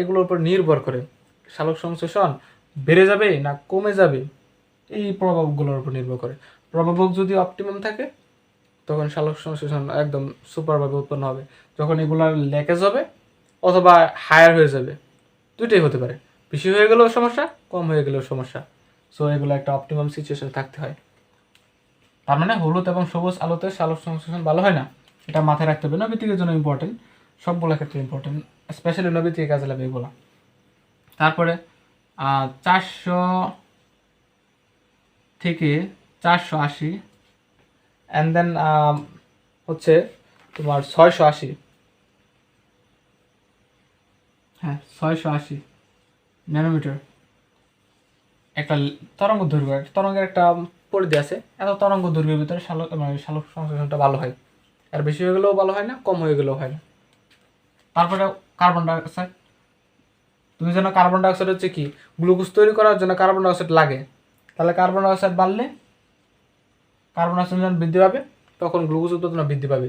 এগুলোর উপর নির্ভর করে সালোক সংশ্লেষণ বেড়ে যাবে না কমে যাবে, এই প্রভাবকগুলোর উপর নির্ভর করে। প্রভাবক যদি অপটিমাম থাকে, তখন সালোক সংশ্লেষণ একদম সুপারভাবে উৎপন্ন হবে। যখন এগুলার ল্যাকেজ হবে অথবা হায়ার হয়ে যাবে, দুইটাই হতে পারে, বেশি হয়ে গেলেও সমস্যা, কম হয়ে গেলেও সমস্যা। সো এগুলো একটা অপটিমাম সিচুয়েশনে থাকতে হয়। তার মানে হলুদ এবং সবুজ আলোতে সালোক সংশ্লেষণ ভালো হয় না, এটা মাথায় রাখতে হবে। নৈবিত্তিকের জন্য ইম্পর্টেন্ট, সবগুলো ক্ষেত্রে ইম্পর্টেন্ট, স্পেশালি নৈবিত্তিকে কাজে লাগবে এগুলো। তারপরে 400 থেকে 480, অ্যান্ড দেন হচ্ছে তোমার 680, হ্যাঁ 680 ন্যানোমিটার একটা তরঙ্গ দৈর্ঘ্য। তরঙ্গের একটা পরিধি আছে, এত তরঙ্গ দৈর্ঘ্যের ভিতরে সালোক সংশ্লেষণটা ভালো হয়। আর বেশি হয়ে গেলেও ভালো হয় না, কম হয়ে গেলেও হয় না। তারপরে কার্বন ডাইঅক্সাইড, তুমি যেন কার্বন ডাইঅক্সাইড হচ্ছে কি, গ্লুকোজ তৈরি করার জন্য কার্বন ডাইঅক্সাইড লাগে। তাহলে কার্বন ডাইঅক্সাইড বাড়লে কার্বন ডাইঅক্সাইড যখন বৃদ্ধি পাবে, তখন গ্লুকোজ উৎপাদন বৃদ্ধি পাবে।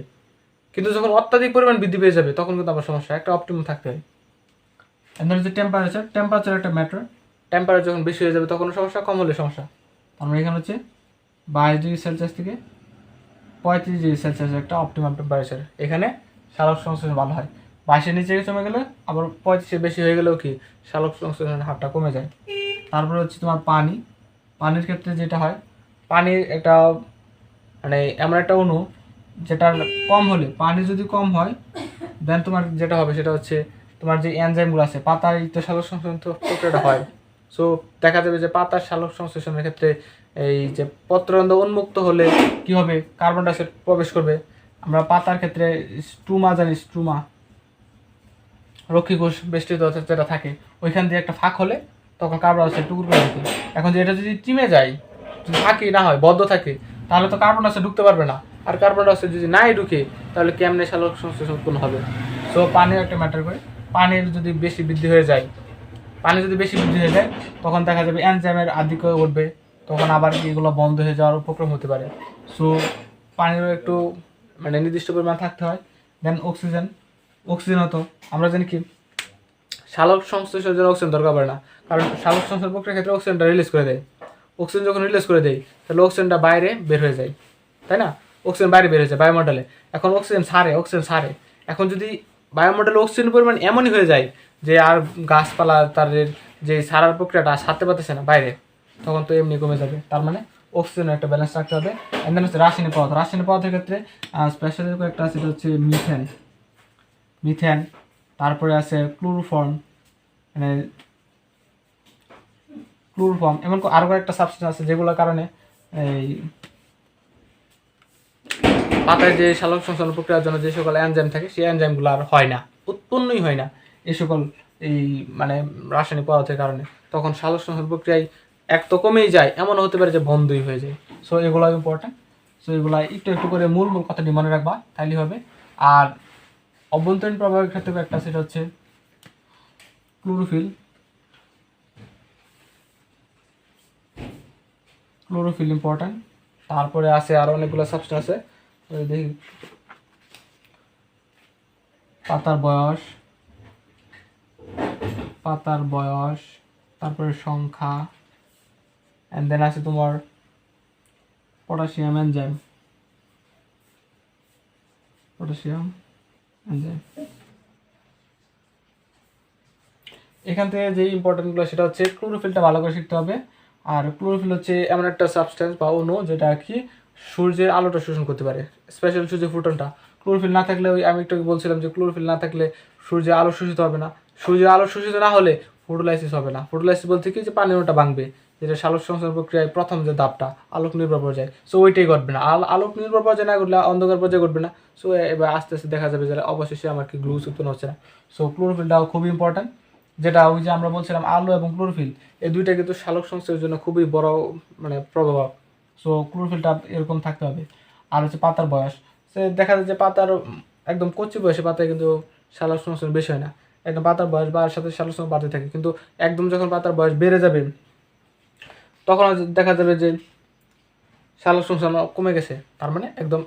কিন্তু যখন অত্যাধিক পরিমাণ বৃদ্ধি পেয়ে যাবে, তখন কিন্তু আমার সমস্যা, একটা অপটিমাম থাকতে হয়। এদের হচ্ছে টেম্পারেচার একটা ম্যাটার। টেম্পারেচার যখন বেশি হয়ে যাবে, তখনও সমস্যা, কম হলে সমস্যা। তার মানে এখানে হচ্ছে 22°C থেকে 35°C একটা অপটিমাম টেম্পারেচার। এখানে সালোক সংশ্লেষণ ভালো হয়। 22-এর নিচে কমে গেলে, আবার 35-এর বেশি হয়ে গেলেও কি সালোক সংশ্লেষণের হারটা কমে যায়। তারপরে হচ্ছে তোমার পানির ক্ষেত্রে যেটা হয়, পানির একটা মানে এমন একটা অণু যেটা কম হলে, পানি যদি কম হয়, দেন তোমার যেটা হবে সেটা হচ্ছে তোমার যে এনজাইমগুলো আছে পাতার তো সালোক সংশ্লেষণ প্রক্রিয়াটা হয়। সো দেখা যাবে যে পাতার সালোক সংশ্লেষণের ক্ষেত্রে এই যে পত্ররন্ধ্র উন্মুক্ত হলে কি হবে, কার্বন ডাইঅক্সাইড প্রবেশ করবে। আমরা পাতার ক্ষেত্রে স্ট্রুমা জানি, স্ট্রুমা রক্ষী কোষ বেষ্টিত যেটা থাকে, ওইখান দিয়ে একটা ফাঁক হলে তখন কার্বন ডাইঅক্সাইড টুকুর করে দিতে। এখন যে এটা যদি চিমে যায়, যদি ফাঁকি না হয়, বদ্ধ থাকে, তাহলে তো কার্বন ডাইঅক্সাইড ঢুকতে পারবে না। আর কার্বন ডাইঅক্সাইড যদি নাই ঢুকে তাহলে কেমনে সালোক সংশ্লেষণ উৎপন্ন হবে? সো পানির একটা ম্যাটার করে। পানির যদি বেশি বৃদ্ধি হয়ে যায়, পানি যদি বেশি বৃদ্ধি হয়ে যায় তখন দেখা যাবে এনজাইমের আধিক্য ঘটবে, তখন আবার এগুলো বন্ধ হয়ে যাওয়ার উপক্রম হতে পারে। সো পানিরও একটু মানে নির্দিষ্ট পরিমাণ থাকতে হয়। দেন অক্সিজেন, অক্সিজেন হতো আমরা জানি কি সালোক সংশ্লেষণের জন্য অক্সিজেন দরকার পড়ে না, কারণ সালোক সংশ্লেষণ প্রক্রিয়ার ক্ষেত্রে অক্সিজেনটা রিলিজ করে দেয়। অক্সিজেন যখন রিলিজ করে দেয় তাহলে অক্সিজেনটা বাইরে বের হয়ে যায়, তাই না? অক্সিজেন বাইরে বের হয়ে যায় বায়ুমণ্ডলে। এখন অক্সিজেন ছাড়ে। এখন যদি বায়ুমণ্ডলে অক্সিজেনের পরিমাণ এমনই হয়ে যায় যে আর গাছপালা তাদের যে ছাড়ার প্রক্রিয়াটা সারতে পারতেছে না বাইরে, তখন তো এমনি কমে যাবে। তার মানে অক্সিজেনের একটা ব্যালেন্স রাখতে হবে। এন্ড দেন হচ্ছে রাসায়নিক পদার্থ। রাসায়নিক পদার্থের ক্ষেত্রে স্পেশালি একটা আছে, সেটা হচ্ছে মিথেন, তারপরে আছে ক্লোরোফর্ম, মানে ক্লোরোফর্ম, এমন আরও কয়েকটা সাবস্টেন্স আছে যেগুলোর কারণে এই পাতায় যে সালোক সংশ্লেষণ প্রক্রিয়ার জন্য যে সকল এনজাইম থাকে সেই এনজাইমগুলো আর হয় না, উৎপন্নই হয় না এই সকল এই মানে রাসায়নিক পদার্থের কারণে। তখন সালোক সংশ্লেষণ প্রক্রিয়ায় এক তো কমেই যায়, এমন হতে পারে যে বন্ধই হয়ে যায়। সো এগুলো ইম্পর্টেন্ট। সো এগুলো একটু করে মূল কথাটি মনে রাখবা, তাইলে হবে। আর অভ্যন্তরীণ প্রভাবের ক্ষেত্রে একটা সেটা হচ্ছে ক্লোরোফিল ইম্পর্টেন্ট। তারপরে আছে আরও অনেকগুলো সাবস্টেন্স আছে, দেখি পাতার বয়স, তারপরে সংখ্যা, অ্যান্ড দেন আছে তোমার পটাশিয়াম এনজাইম। এখান থেকে যে ইম্পর্টেন্টগুলো সেটা হচ্ছে ক্লোরোফিলটা ভালো করে শিখতে হবে। আর ক্লোরোফিল হচ্ছে এমন একটা সাবস্টেন্স বা অণু যেটা কি সূর্যের আলোটা শোষণ করতে পারে, স্পেশাল সূর্যের ফুটনটা। ক্লোরোফিল না থাকলে ওই আমি একটু বলছিলাম যে ক্লোরোফিল না থাকলে সূর্যের আলো শোষিত হবে না। সূর্যের আলো শোষিত না হলে ফটোলাইসিস হবে না। ফটোলাইসিস বলতে কি যে পানির অণুটা ভাঙবে, যেটা সালোক সংশ্লেষণ প্রক্রিয়ায় প্রথম যে ধাপটা আলোক নির্ভর পর্যায়ে, সো ওইটাই ঘটবে না। আলোক নির্ভর পর্যায়ে না ঘটলে অন্ধকার পর্যায়ে ঘটবে না। সো এবার আস্তে আস্তে দেখা যাবে যে অবশেষে আমার কি গ্লুকোজ উৎপন্ন হচ্ছে না। সো ক্লোরোফিলটাও খুবই ইম্পর্ট্যান্ট, যেটা ওই যে আমরা বলছিলাম আলো এবং ক্লোরোফিল এই দুইটা কিন্তু সালোক সংশ্লেষণের জন্য খুবই বড় মানে প্রভাব। সো ক্লোরোফিলটা এরকম থাকতে হবে। আর হচ্ছে পাতার বয়স, সে দেখা যায় যে পাতার একদম কচি বয়সে পাতায় কিন্তু সালোক সংশ্লেষণ বেশি হয় না, একদম পাতার বয়স বাড়ার সাথে সালোক সংশ্লেষণ বাড়তে থাকে। কিন্তু একদম যখন পাতার বয়স বেড়ে যাবে তখন দেখা যাবে যে সালোক সংশ্লেষণ কমে গেছে। তার মানে একদম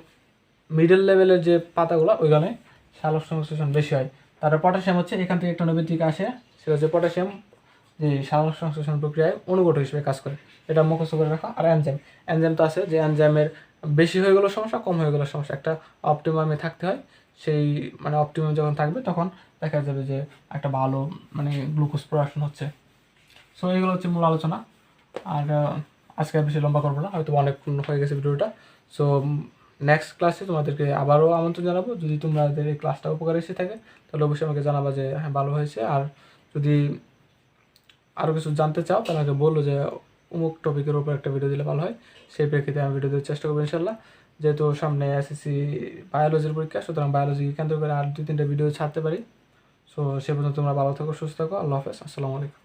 মিডল লেভেলের যে পাতাগুলো ওইখানে সালোক সংশ্লেষণ বেশি হয়। তারপর পটাশিয়াম হচ্ছে এখান থেকে একটা নৈবেদিক আসে, সেটা হচ্ছে পটাশিয়াম যে সালোক সংশ্লেষণ প্রক্রিয়ায় অনুঘটক হিসেবে কাজ করে, এটা মুখস্থ করে রাখা। আর এনজাইম তো আছে যে এনজাইমের বেশি হয়ে গেলো সমস্যা, কম হয়ে গেলো সমস্যা, একটা অপটিমামে থাকতে হয়। সেই মানে অপটিমাম যখন থাকবে তখন দেখা যাবে যে একটা ভালো মানে গ্লুকোজ প্রোডাকশন হচ্ছে। সো এইগুলো হচ্ছে মূল আলোচনা। আর আজকে বেশি লম্বা করবো না, হয়তো অনেকক্ষণ হয়ে গেছে ভিডিওটা। সো নেক্সট ক্লাসে তোমাদেরকে আবারও আমন্ত্রণ জানাবো। যদি তোমাদের এই ক্লাসটা উপকার এসে থাকে তাহলে অবশ্যই আমাকে জানাবা যে হ্যাঁ ভালো হয়েছে। আর যদি আরও কিছু জানতে চাও তাহলে আমাকে বললো যে অমুক টপিকের উপর একটা ভিডিও দিলে ভালো হয়, সেই প্রেক্ষিতে আমি ভিডিও দেওয়ার চেষ্টা করবো ইনশাল্লাহ। যেহেতু সামনে এসএসসি বায়োলজির পরীক্ষা, সুতরাং বায়োলজি কেন্দ্র করে আর 2-3টা ভিডিও ছাড়তে পারি। সো সে পর্যন্ত তোমরা ভালো থাকো, সুস্থ থাকো। আল্লাহ হাফেজ, আসসালামু আলাইকুম।